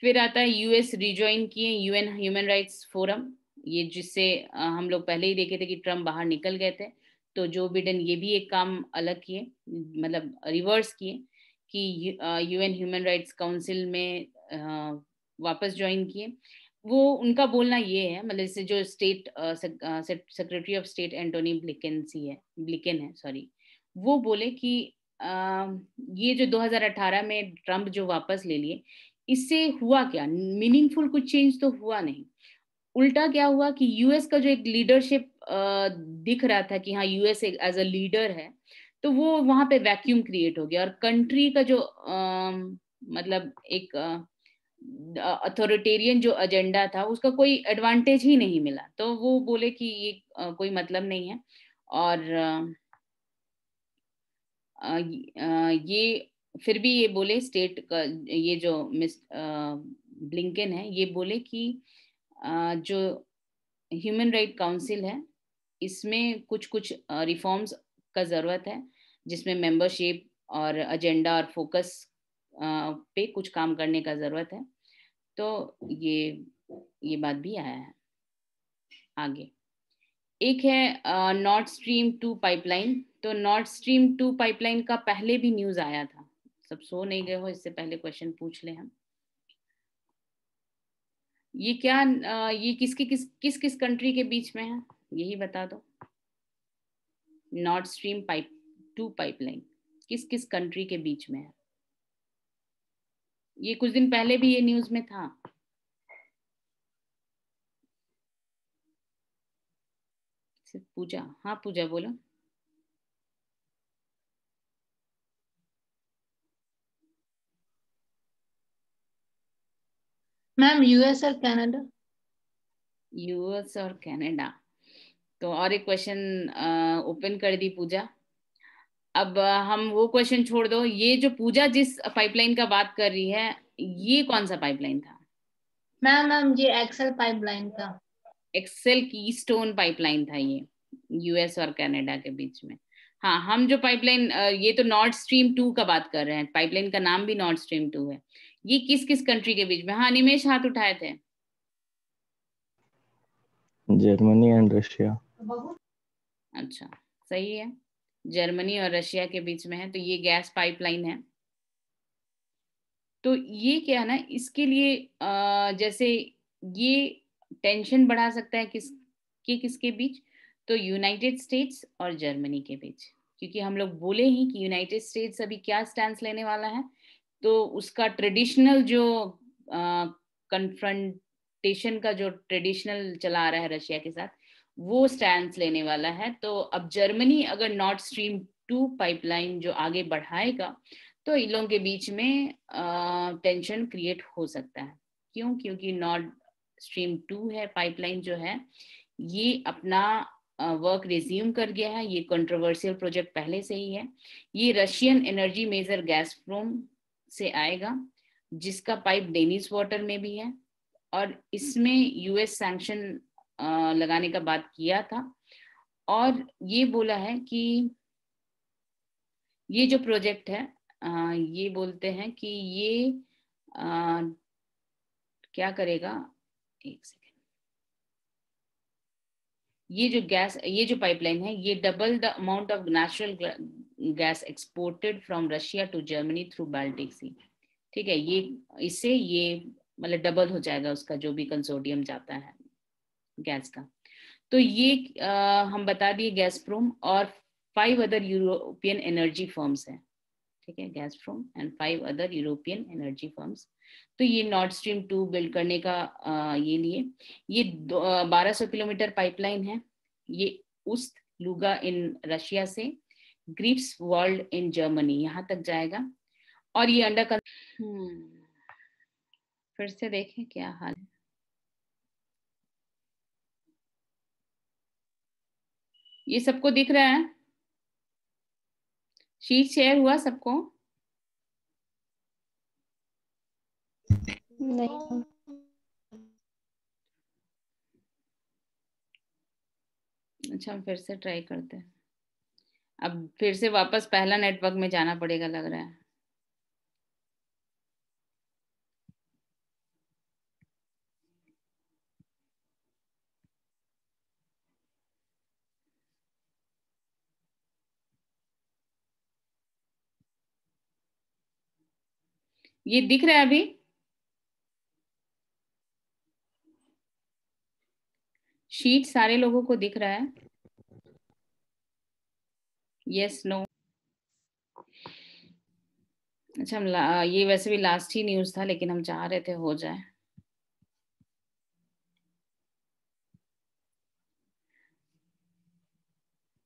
फिर आता है यूएस रिजॉइन किए यूएन ह्यूमन राइट्स फोरम, ये जिससे हम लोग पहले ही देखे थे कि ट्रम्प बाहर निकल गए थे, तो जो बिडेन ये भी एक काम अलग किए, मतलब रिवर्स किए कि यूएन ह्यूमन राइट्स काउंसिल में वापस ज्वाइन किए। वो उनका बोलना ये है, मतलब जैसे जो state secretary of state Antony Blinken है सॉरी, वो बोले कि ये जो 2018 में ट्रम्प जो वापस ले लिए, इससे हुआ क्या, मीनिंगफुल कुछ चेंज तो हुआ नहीं। उल्टा क्या हुआ कि यूएस का जो एक लीडरशिप दिख रहा था कि हाँ यूएस एज अ लीडर है, तो वो वहां पे वैक्यूम क्रिएट हो गया, और कंट्री का जो मतलब एक अथॉरिटेरियन जो एजेंडा था उसका कोई एडवांटेज ही नहीं मिला। तो वो बोले कि ये कोई मतलब नहीं है। और ये फिर भी ये बोले स्टेट का, ये जो मिस ब्लिंकन है, ये बोले कि जो ह्यूमन राइट काउंसिल है इसमें कुछ कुछ रिफॉर्म्स का ज़रूरत है, जिसमें मेंबरशिप और एजेंडा और फोकस पे कुछ काम करने का ज़रूरत है। तो ये बात भी आया है। आगे एक है नॉर्थ स्ट्रीम 2 पाइपलाइन, तो नॉर्थ स्ट्रीम 2 पाइपलाइन का पहले भी न्यूज आया था, सब सो नहीं गए हो, इससे पहले क्वेश्चन पूछ ले हम। ये क्या ये किस किस कंट्री के बीच में है, यही बता दो। नॉर्थ स्ट्रीम 2 पाइपलाइन किस किस कंट्री के बीच में है, ये कुछ दिन पहले भी ये न्यूज में था। सिर्फ पूजा, हाँ पूजा बोलो। मैम यूएस और कनाडा। यूएस और कनाडा, तो और एक क्वेश्चन ओपन कर दी पूजा। अब हम वो क्वेश्चन छोड़ दो, ये जो पूजा जिस पाइपलाइन का बात कर रही है, ये कौन सा पाइपलाइन था? मैम मैम ये एक्सेल पाइपलाइन था। एक्सेल कीस्टोन पाइपलाइन था ये, यूएस और कनाडा के बीच में। हाँ, हम जो पाइपलाइन ये तो नॉर्थ स्ट्रीम 2 का बात कर रहे हैं, पाइपलाइन का नाम भी नॉर्थ स्ट्रीम 2 है। ये किस किस कंट्री के बीच में? हाँ निमेश हाथ उठाए थे। Germany and Russia. अच्छा, सही है, जर्मनी और रशिया के बीच में है, तो ये गैस पाइपलाइन है। तो ये क्या है ना, इसके लिए जैसे ये टेंशन बढ़ा सकता है किसके बीच, तो यूनाइटेड स्टेट्स और जर्मनी के बीच, क्योंकि हम लोग बोले ही कि यूनाइटेड स्टेट्स अभी क्या स्टैंड लेने वाला है, तो उसका ट्रेडिशनल जो कन्फ्रंटेशन का जो ट्रेडिशनल चला आ रहा है रशिया के साथ, वो स्टैंड लेने वाला है। तो अब जर्मनी अगर नॉर्थ स्ट्रीम 2 पाइपलाइन जो आगे बढ़ाएगा, तो इन लोगों के बीच में टेंशन क्रिएट हो सकता है। क्यों? क्योंकि नॉर्थ स्ट्रीम 2 है पाइपलाइन जो है, ये अपना वर्क रिज्यूम कर गया है। ये कंट्रोवर्शियल प्रोजेक्ट पहले से ही है। ये रशियन एनर्जी मेजर गैसप्रोम से आएगा, जिसका पाइप डेनिस वाटर में भी है, और इसमें यूएस सैंक्शन लगाने का बात किया था। और ये बोला है कि ये जो प्रोजेक्ट है, ये बोलते हैं कि ये क्या करेगा, एक सेकेंड, ये जो पाइपलाइन है, ये double the amount of natural gas exported from Russia to Germany through Baltic Sea. ठीक है, ये इससे ये मतलब डबल हो जाएगा उसका जो भी कंसोर्टियम जाता है गैस का। तो ये हम बता दिए गैसप्रोम और 5 अदर यूरोपियन एनर्जी फर्म्स हैं। ठीक है, Gazprom and 5 other European energy firms. तो ये नॉर्थ स्ट्रीम 2 बिल्ड करने का ये लिए, ये 1200 किलोमीटर पाइपलाइन है। ये उस्ट लुगा इन रशिया से ग्रिप्स वर्ल्ड इन जर्मनी यहाँ तक जाएगा, और ये अंडर फिर से देखें क्या हाल है। ये सबको दिख रहा है? शीट शेयर हुआ सबको? नहीं। अच्छा, हम फिर से ट्राई करते हैं। अब फिर से वापस पहला नेटवर्क में जाना पड़ेगा लग रहा है। ये दिख रहा है अभी? शीट सारे लोगों को दिख रहा है? Yes, no? अच्छा, हम ये वैसे भी लास्ट ही न्यूज था, लेकिन हम चाह रहे थे हो जाए।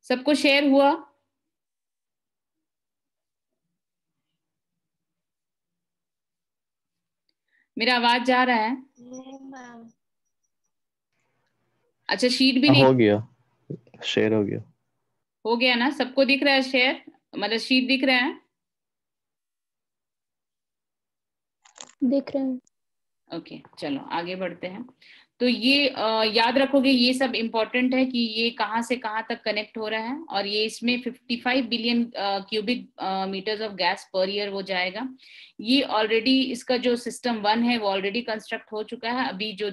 सबको शेयर हुआ? मेरा आवाज जा रहा है? अच्छा, शीट भी नहीं? हो गया, शेयर हो गया। हो गया ना? सबको दिख रहा है शेयर, मतलब शीट दिख रहा है? दिख रहे हैं। ओके, चलो आगे बढ़ते हैं। तो ये याद रखोगे, ये सब इम्पोर्टेंट है कि ये कहाँ से कहाँ तक कनेक्ट हो रहा है, और ये इसमें 55 billion cubic metres of gas per year वो जाएगा। ये ऑलरेडी इसका जो सिस्टम 1 है वो ऑलरेडी कंस्ट्रक्ट हो चुका है। अभी जो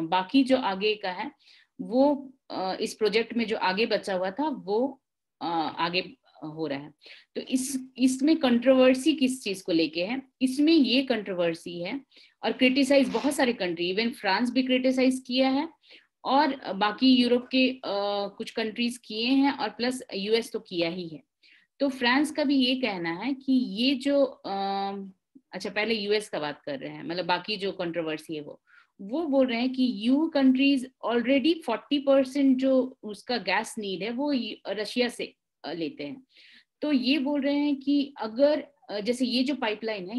बाकी जो आगे का है वो इस प्रोजेक्ट में जो आगे बचा हुआ था वो आगे हो रहा है। तो इसमें कंट्रोवर्सी किस चीज को लेके है? इसमें ये कंट्रोवर्सी है, और क्रिटिसाइज बहुत सारे कंट्री, इवन फ्रांस भी क्रिटिसाइज किया है, और बाकी यूरोप के कुछ कंट्रीज किए हैं, और प्लस यूएस तो किया ही है। तो फ्रांस का भी ये कहना है कि ये जो अच्छा, पहले यूएस का बात कर रहे हैं, मतलब बाकी जो कंट्रोवर्सी है वो बोल रहे हैं कि यू कंट्रीज ऑलरेडी 40% जो उसका गैस नीड है वो रशिया से लेते हैं। तो ये बोल रहे हैं कि अगर जैसे ये जो पाइपलाइन है,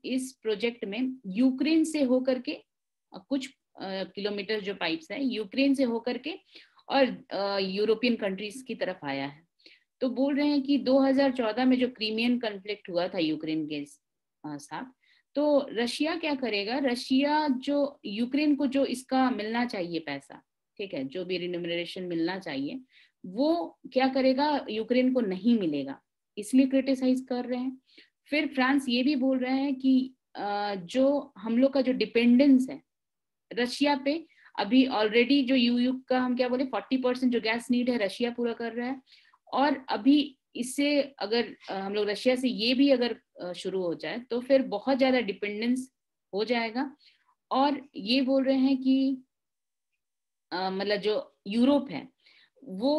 इस प्रोजेक्ट में यूक्रेन से होकर के कुछ किलोमीटर जो पाइप्स है यूक्रेन से होकर के और यूरोपियन कंट्रीज की तरफ आया है। तो बोल रहे हैं कि 2014 में जो क्रीमियन कॉन्फ्लिक्ट हुआ था यूक्रेन के साथ, तो रशिया क्या करेगा, रशिया जो यूक्रेन को जो इसका मिलना चाहिए पैसा, ठीक है, जो भी रिन्यूमरेशन मिलना चाहिए, वो क्या करेगा, यूक्रेन को नहीं मिलेगा, इसलिए क्रिटिसाइज कर रहे हैं। फिर फ्रांस ये भी बोल रहे हैं कि जो हम लोग का जो डिपेंडेंस है रशिया पे, अभी ऑलरेडी जो यूयू का हम क्या बोले 40% जो गैस नीड है रशिया पूरा कर रहा है, और अभी इससे अगर हम लोग रशिया से ये भी अगर शुरू हो जाए तो फिर बहुत ज्यादा डिपेंडेंस हो जाएगा। और ये बोल रहे हैं कि मतलब जो यूरोप है वो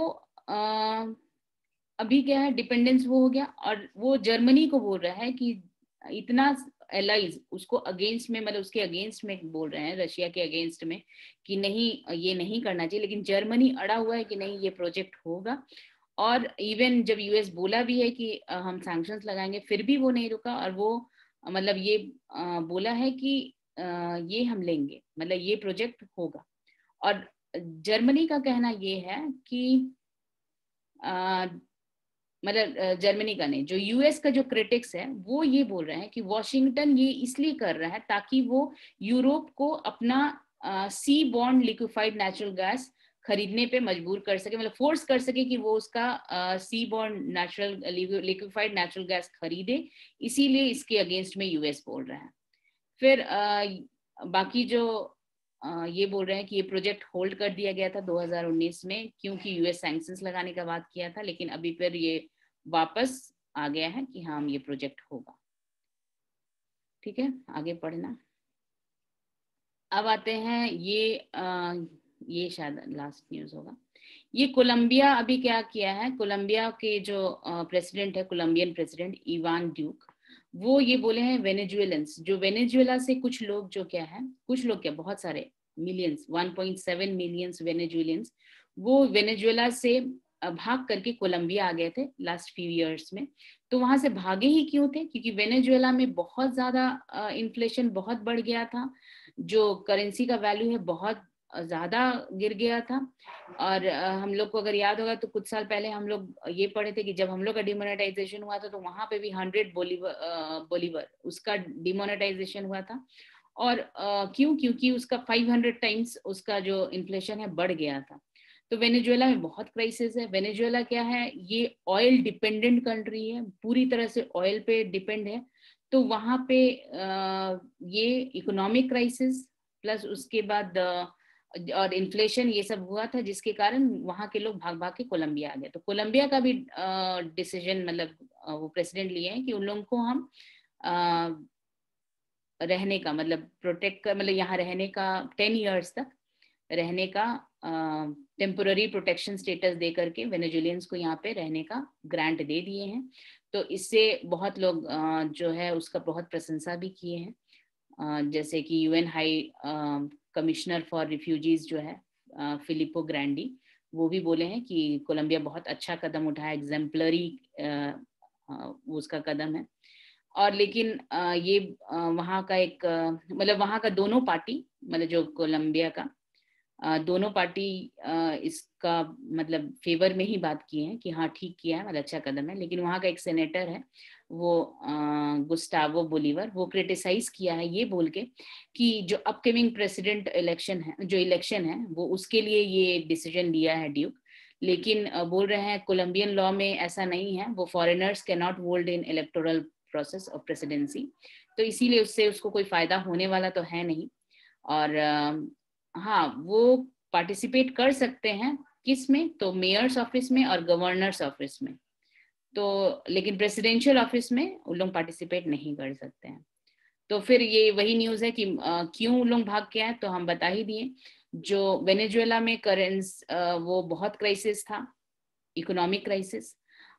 अभी क्या है डिपेंडेंस वो हो गया, और वो जर्मनी को बोल रहा है कि इतना एलाइज उसको अगेंस्ट में, मतलब उसके अगेंस्ट में बोल रहे हैं, रशिया के अगेंस्ट में, कि नहीं ये नहीं करना चाहिए, लेकिन जर्मनी अड़ा हुआ है कि नहीं ये प्रोजेक्ट होगा। और इवन जब यूएस बोला भी है कि हम सैंक्शंस लगाएंगे, फिर भी वो नहीं रुका, और वो मतलब ये बोला है कि ये हम लेंगे, मतलब ये प्रोजेक्ट होगा। और जर्मनी का कहना ये है कि मतलब जर्मनी का नहीं, जो यूएस का जो क्रिटिक्स है वो ये बोल रहे हैं कि वॉशिंगटन ये इसलिए कर रहा है ताकि वो यूरोप को अपना सी बॉर्न लिक्विफाइड नेचुरल गैस खरीदने पे मजबूर कर सके, मतलब फोर्स कर सके कि वो उसका seaborne natural liquefied natural gas खरीदे, इसीलिए इसके अगेंस्ट में यूएस बोल रहा है। फिर बाकी जो ये बोल रहे हैं कि ये प्रोजेक्ट होल्ड कर दिया गया था 2019 में, क्योंकि यूएस सैंक्शंस लगाने का बात किया था, लेकिन अभी फिर ये वापस आ गया है कि हाँ ये प्रोजेक्ट होगा। ठीक है, आगे पढ़ना। अब आते हैं ये शायद लास्ट न्यूज होगा। ये कोलंबिया अभी क्या किया है, कोलंबिया के जो प्रेसिडेंट है, कोलंबियन प्रेसिडेंट इवान ड्यूक, वो ये बोले हैं वेनेजुएलन्स, जो वेनेजुएला से कुछ लोग जो क्या है, कुछ लोग क्या बहुत सारे मिलियंस, 1.7 मिलियंस वेनेजुएलियंस, वो वेनेजुएला से भाग करके कोलंबिया आ गए थे लास्ट फ्यू इयर्स में। तो वहां से भागे ही क्यों थे, क्योंकि वेनेजुएला में बहुत ज्यादा इन्फ्लेशन बहुत बढ़ गया था, जो करेंसी का वैल्यू है बहुत ज्यादा गिर गया था। और हम लोग को अगर याद होगा तो कुछ साल पहले हम लोग ये पढ़े थे कि जब हम लोग का डिमोनेटाइजेशन हुआ था तो वहां पे भी 100 बोलीवर उसका डिमोनेटाइजेशन हुआ था। और क्यों, क्योंकि उसका 500 टाइम्स उसका जो इन्फ्लेशन है बढ़ गया था। तो वेनेजुएला में बहुत क्राइसिस है। वेनेजुएला क्या है, ये ऑयल डिपेंडेंट कंट्री है, पूरी तरह से ऑयल पे डिपेंड है। तो वहां पे ये इकोनॉमिक क्राइसिस प्लस उसके बाद और इन्फ्लेशन ये सब हुआ था, जिसके कारण वहां के लोग भाग भाग के कोलंबिया आ गए। तो कोलंबिया का भी डिसीजन, मतलब वो प्रेसिडेंट लिए हैं कि उन लोगों को हम रहने का, मतलब प्रोटेक्ट कर, मतलब यहाँ रहने का 10 इयर्स तक रहने का टेम्पोररी प्रोटेक्शन स्टेटस दे करके वेनेजुएलियंस को यहाँ पे रहने का ग्रांट दे दिए हैं। तो इससे बहुत लोग जो है उसका बहुत प्रशंसा भी किए हैं, जैसे कि UN high commissioner for refugees जो है फिलिपो ग्रैंडी, वो भी बोले हैं कि कोलंबिया बहुत अच्छा कदम उठाया, एग्जाम्पलरी उसका कदम है। और लेकिन ये वहाँ का एक मतलब वहाँ का दोनों पार्टी, मतलब जो कोलंबिया का दोनों पार्टी इसका मतलब फेवर में ही बात की है कि हाँ ठीक किया है, मतलब अच्छा कदम है। लेकिन वहाँ का एक सेनेटर है वो गुस्टावो बोलीवर, वो क्रिटिसाइज किया है ये बोल के कि जो अपकमिंग प्रेसिडेंट इलेक्शन है, जो इलेक्शन है वो उसके लिए ये डिसीजन लिया है ड्यूक। लेकिन बोल रहे हैं कोलंबियन लॉ में ऐसा नहीं है, वो foreigners can not vote in electoral process of presidency, तो इसीलिए उससे उसको कोई फायदा होने वाला तो है नहीं। और हाँ वो पार्टिसिपेट कर सकते हैं किस में, तो मेयर्स ऑफिस में और गवर्नर्स ऑफिस में, तो लेकिन प्रेसिडेंशियल ऑफिस में उन लोग पार्टिसिपेट नहीं कर सकते हैं। तो फिर ये वही न्यूज है कि क्यों लोग भाग के आए, तो हम बता ही दिए। जो वेनेजुएला में करेंस वो बहुत क्राइसिस था, इकोनॉमिक क्राइसिस।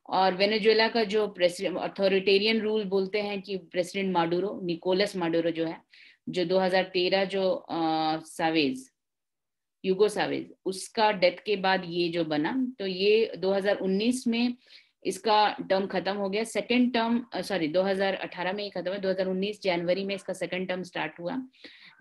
और वेनेजुएला का जो प्रेसिडेंट अथॉरिटेरियन रूल बोलते हैं कि प्रेसिडेंट माडुरो, निकोलस माडुरो जो है, जो 2013 जो सावेज, यूगो सावेज, उसका डेथ के बाद ये जो बना, तो ये 2019 में इसका टर्म खत्म हो गया। सेकेंड टर्म 2018 में ही खत्म है, 2019 जनवरी में इसका सेकेंड टर्म स्टार्ट हुआ,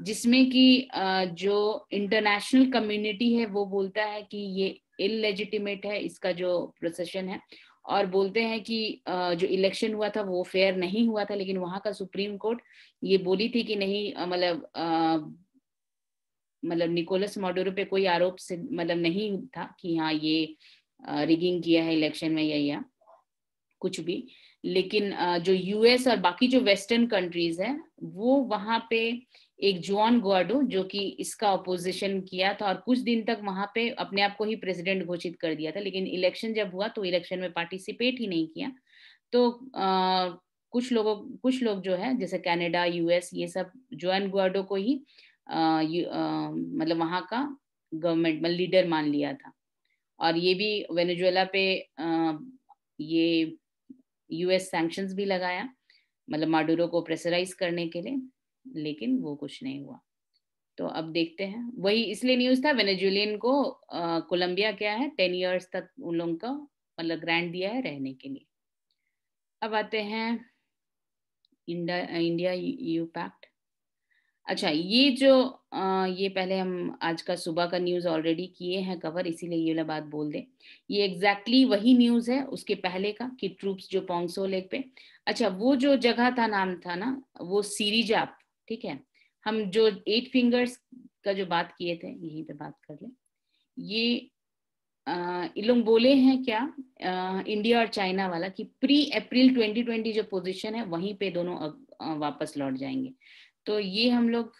जिसमें कि जो इंटरनेशनल कम्युनिटी है वो बोलता है कि ये इलेजिटिमेट है इसका जो प्रोसेशन है, और बोलते हैं कि जो इलेक्शन हुआ था वो फेयर नहीं हुआ था। लेकिन वहां का सुप्रीम कोर्ट ये बोली थी कि नहीं, मतलब निकोलस माडुरो पे कोई आरोप से मतलब नहीं था कि हाँ ये रिगिंग किया है इलेक्शन में या कुछ भी। लेकिन जो यूएस और बाकी जो वेस्टर्न कंट्रीज है वो वहां पे एक जुआन गुआडो जो कि इसका अपोजिशन किया था और कुछ दिन तक वहां पे अपने आप को ही प्रेसिडेंट घोषित कर दिया था, लेकिन इलेक्शन जब हुआ तो इलेक्शन में पार्टिसिपेट ही नहीं किया। तो कुछ लोग जो है जैसे कनाडा, यूएस, ये सब जुआन गुआडो को ही मतलब वहां का गवर्नमेंट मतलब लीडर मान लिया था। और ये भी वेनेजुएला पे ये यूएस सैंक्शंस भी लगाया, मतलब माडुरो को प्रेशराइज करने के लिए, लेकिन वो कुछ नहीं हुआ। तो अब देखते हैं, वही इसलिए न्यूज था वेनेजुएलियन को कोलंबिया क्या है 10 इयर्स तक उन लोगों का मतलब ग्रांट दिया है रहने के लिए। अब आते हैं इंडिया ईयू पैक्ट। अच्छा, ये जो ये पहले हम आज का सुबह का न्यूज ऑलरेडी किए हैं कवर, इसीलिए ये वाला बात बोल दे। ये एग्जैक्टली वही न्यूज है उसके पहले का कि ट्रूप्स जो पोंगसो लेक पे। अच्छा, वो जो जगह था नाम था ना वो सीरीजाप, ठीक है। हम जो 8 फिंगर्स का जो बात किए थे यहीं पे बात कर ले। ये इन लोग बोले हैं क्या इंडिया और चाइना वाला कि प्री अप्रैल 2020 जो पोजीशन है वहीं पे दोनों वापस लौट जाएंगे। तो ये हम लोग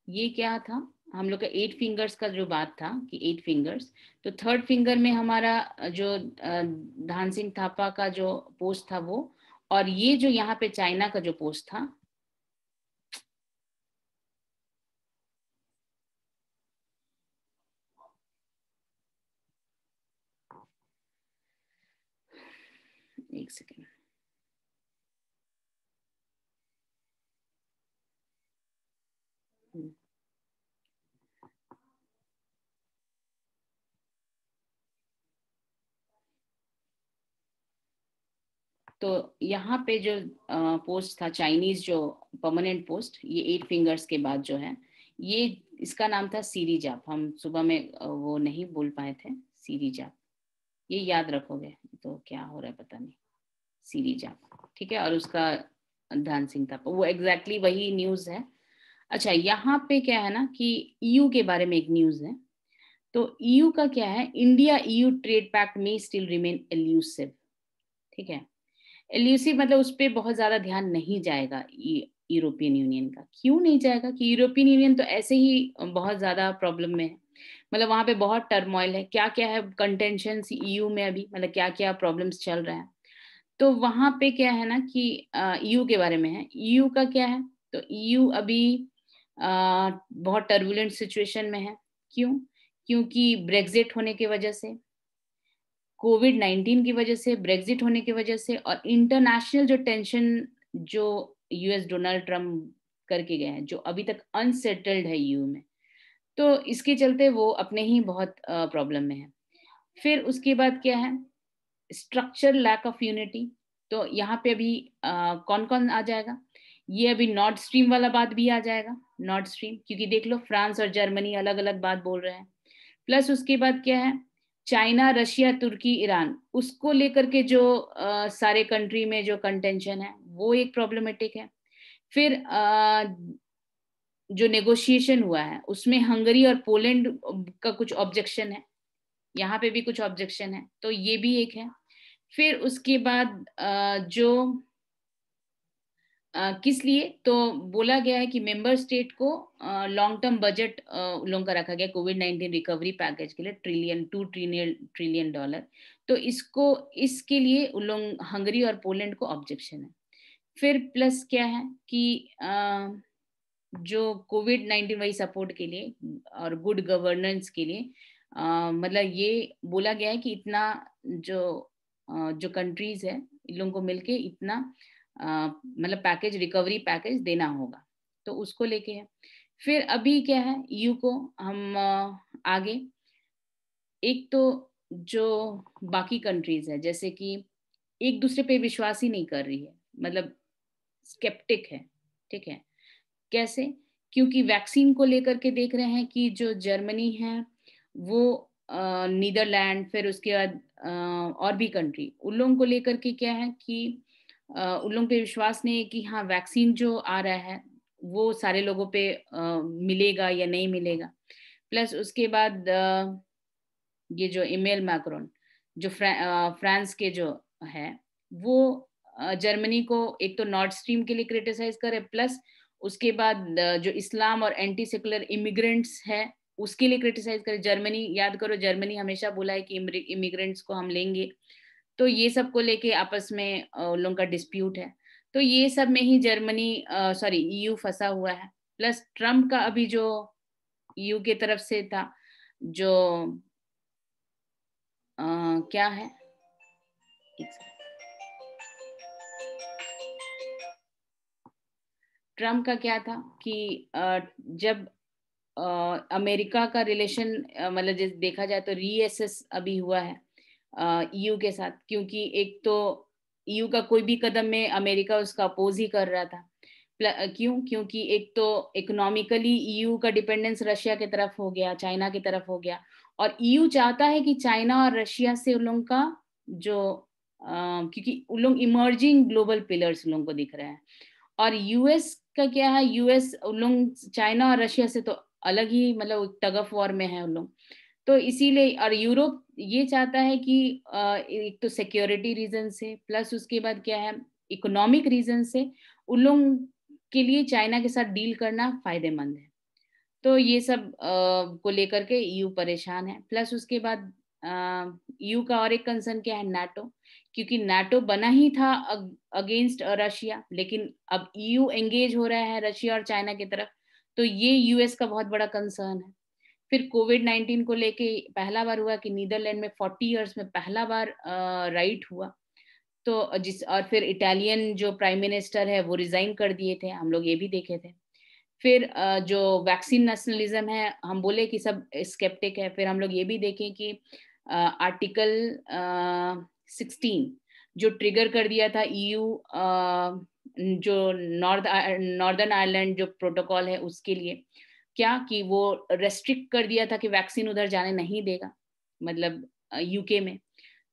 ये क्या था हम लोग का 8 फिंगर्स का जो बात था कि 8 फिंगर्स, तो 3rd फिंगर में हमारा जो धान सिंह थापा का जो पोस्ट था वो, और ये जो यहाँ पे चाइना का जो पोस्ट था एक सेकेंड, तो यहाँ पे जो पोस्ट था चाइनीज जो परमानेंट पोस्ट, ये 8 फिंगर्स के बाद जो है ये इसका नाम था सीरीजाप। हम सुबह में वो नहीं बोल पाए थे सीरीजाप, ये याद रखोगे तो क्या हो रहा है पता नहीं, सीरीजाप, ठीक है। और उसका धान सिंह था, वो एग्जैक्टली वही न्यूज है। अच्छा, यहाँ पे क्या है ना कि ईयू के बारे में एक न्यूज है। तो ईयू का क्या है, इंडिया ईयू ट्रेड पैक्ट में स्टिल रिमेन एल्यूसिव, ठीक है। एल्यूसिव मतलब उस पर बहुत ज्यादा ध्यान नहीं जाएगा यूरोपियन यूनियन का। क्यों नहीं जाएगा कि यूरोपियन यूनियन तो ऐसे ही बहुत ज्यादा प्रॉब्लम में है, मतलब वहां पे बहुत टर्मोइल है, क्या क्या है कंटेंशन ईयू में अभी, मतलब क्या क्या प्रॉब्लम्स चल रहा है। तो वहां पे क्या है ना कि ईयू के बारे में है। ईयू का क्या है, तो ईयू अभी बहुत टर्बुलेंट सिचुएशन में है। क्यों? क्योंकि ब्रेग्जिट होने की वजह से, कोविड-19 की वजह से, ब्रेग्जिट होने की वजह से, और इंटरनेशनल जो टेंशन जो यूएस डोनाल्ड ट्रम्प करके गए हैं जो अभी तक अनसेटल्ड है यूयू में, तो इसके चलते वो अपने ही बहुत प्रॉब्लम में है। फिर उसके बाद क्या है, स्ट्रक्चर लैक ऑफ यूनिटी। तो यहाँ पे अभी कौन कौन आ जाएगा, ये अभी नॉर्थ स्ट्रीम वाला बात भी आ जाएगा। नॉर्थ स्ट्रीम क्योंकि देख लो फ्रांस और जर्मनी अलग अलग बात बोल रहे हैं। प्लस उसके बाद क्या है, चाइना, रशिया, तुर्की, ईरान, उसको लेकर के जो सारे कंट्री में जो कंटेंशन है वो एक प्रॉब्लमेटिक है। फिर जो नेगोशिएशन हुआ है उसमें हंगरी और पोलैंड का कुछ ऑब्जेक्शन है, यहाँ पे भी कुछ ऑब्जेक्शन है, तो ये भी एक है। फिर उसके बाद जो किस लिए, तो बोला गया है कि मेंबर स्टेट को लॉन्ग टर्म बजट लोगों का रखा गया कोविड-19 रिकवरी पैकेज के लिए $2 ट्रिलियन। तो इसके लिए उन लोग हंगरी और पोलैंड को ऑब्जेक्शन है। फिर प्लस क्या है कि जो कोविड-19 वही सपोर्ट के लिए और गुड गवर्नेंस के लिए मतलब ये बोला गया है कि इतना जो कंट्रीज है इन लोगों को मिलके इतना मतलब पैकेज, रिकवरी पैकेज देना होगा, तो उसको लेके है। फिर अभी क्या है, यू को हम आगे एक तो जो बाकी कंट्रीज है जैसे कि एक दूसरे पे विश्वास ही नहीं कर रही है, मतलब स्केप्टिक है, ठीक है। कैसे? क्योंकि वैक्सीन को लेकर के देख रहे हैं कि जो जर्मनी है वो नीदरलैंड, फिर उसके बाद और भी कंट्री, उन लोगों को लेकर के क्या है कि उन लोगों पे विश्वास नहीं है कि हाँ वैक्सीन जो आ रहा है वो सारे लोगों पे मिलेगा या नहीं मिलेगा। प्लस उसके बाद ये जो इमेल मैक्रोन जो फ्रांस के जो है वो जर्मनी को एक तो नॉर्थ स्ट्रीम के लिए क्रिटिसाइज करे, प्लस उसके बाद जो इस्लाम और एंटी सेकुलर इमिग्रेंट्स है उसके लिए क्रिटिसाइज करे। जर्मनी, याद करो जर्मनी हमेशा बोला है कि इमिग्रेंट्स को हम लेंगे, तो ये सब को लेके आपस में लोगों का डिस्प्यूट है। तो ये सब में ही जर्मनी सॉरी ईयू फंसा हुआ है। प्लस ट्रम्प का अभी जो ईयू के तरफ से था जो क्या है, ट्रम्प का क्या था कि जब अमेरिका का रिलेशन मतलब जैसे देखा जाए तो रीएसेस अभी हुआ है ईयू के साथ, क्योंकि एक तो ईयू का कोई भी कदम में अमेरिका उसका अपोज ही कर रहा था। क्योंकि एक तो इकोनॉमिकली ईयू का डिपेंडेंस रशिया की तरफ हो गया, चाइना की तरफ हो गया, और ईयू चाहता है कि चाइना और रशिया से उन लोगों का जो क्योंकि उन लोग इमर्जिंग ग्लोबल पिलर्स उन लोगों को दिख रहे हैं। और यूएस का क्या है, यूएस उन लोग चाइना और रशिया से तो अलग ही मतलब टग ऑफ वॉर में है उन लोग, तो इसीलिए। और यूरोप ये चाहता है कि एक तो सिक्योरिटी रीजन से, प्लस उसके बाद क्या है इकोनॉमिक रीजन से उन लोगों के लिए चाइना के साथ डील करना फायदेमंद है। तो ये सब को लेकर के ईयू परेशान है। प्लस उसके बाद ईयू का और एक कंसर्न क्या है, नाटो, क्योंकि नाटो बना ही था अगेंस्ट रशिया, लेकिन अब ईयू एंगेज हो रहा है रशिया और चाइना की तरफ, तो ये यूएस का बहुत बड़ा कंसर्न है। फिर कोविड-19 को लेके पहला बार हुआ कि नीदरलैंड में 40 इयर्स में पहला बार राइट हुआ, तो और फिर इटालियन जो प्राइम मिनिस्टर है वो रिजाइन कर दिए थे, हम लोग ये भी देखे थे। फिर जो वैक्सीन नेशनलिज्म है, हम बोले कि सब स्केप्टिक है, फिर हम लोग ये भी देखें कि आर्टिकल 16 जो ट्रिगर कर दिया था ईयू जो नॉर्दर्न आयरलैंड जो प्रोटोकॉल है उसके लिए, क्या कि वो रेस्ट्रिक्ट कर दिया था कि वैक्सीन उधर जाने नहीं देगा, मतलब यूके में।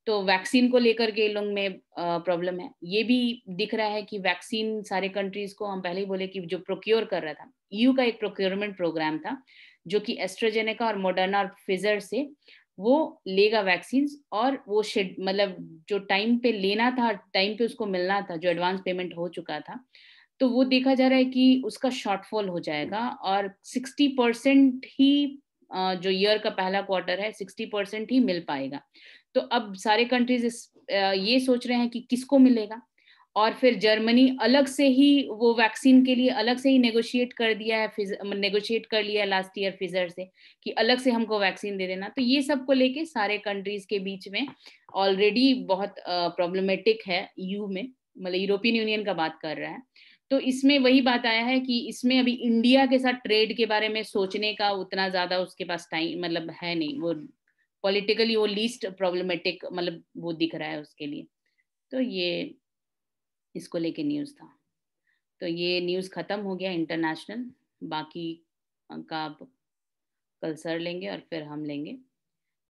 तो वैक्सीन को लेकर के लोग में प्रॉब्लम है। ये भी दिख रहा है कि वैक्सीन सारे कंट्रीज को, हम पहले ही बोले कि जो प्रोक्योर कर रहा था, ईयू का एक प्रोक्योरमेंट प्रोग्राम था जो कि एस्ट्राजेनेका और मॉडर्ना और फिजर से वो लेगा वैक्सीन, और वो मतलब जो टाइम पे लेना था, टाइम पे उसको मिलना था, जो एडवांस पेमेंट हो चुका था, तो वो देखा जा रहा है कि उसका शॉर्टफॉल हो जाएगा, और 60% ही जो ईयर का पहला क्वार्टर है 60% ही मिल पाएगा। तो अब सारे कंट्रीज ये सोच रहे हैं कि किसको मिलेगा, और फिर जर्मनी अलग से ही वो वैक्सीन के लिए अलग से ही नेगोशिएट कर दिया है, नेगोशिएट कर लिया लास्ट ईयर फिजर से कि अलग से हमको वैक्सीन दे देना। तो ये सब को लेके सारे कंट्रीज के बीच में ऑलरेडी बहुत प्रॉब्लमेटिक है ईयू में, मतलब यूरोपियन यूनियन का बात कर रहा है। तो इसमें वही बात आया है कि इसमें अभी इंडिया के साथ ट्रेड के बारे में सोचने का उतना ज्यादा उसके पास टाइम मतलब है नहीं, वो पॉलिटिकली वो लीस्ट प्रॉब्लमेटिक मतलब वो दिख रहा है उसके लिए। तो ये इसको लेके न्यूज़ था। तो ये न्यूज़ खत्म हो गया इंटरनेशनल, बाकी का कल सर लेंगे और फिर हम लेंगे।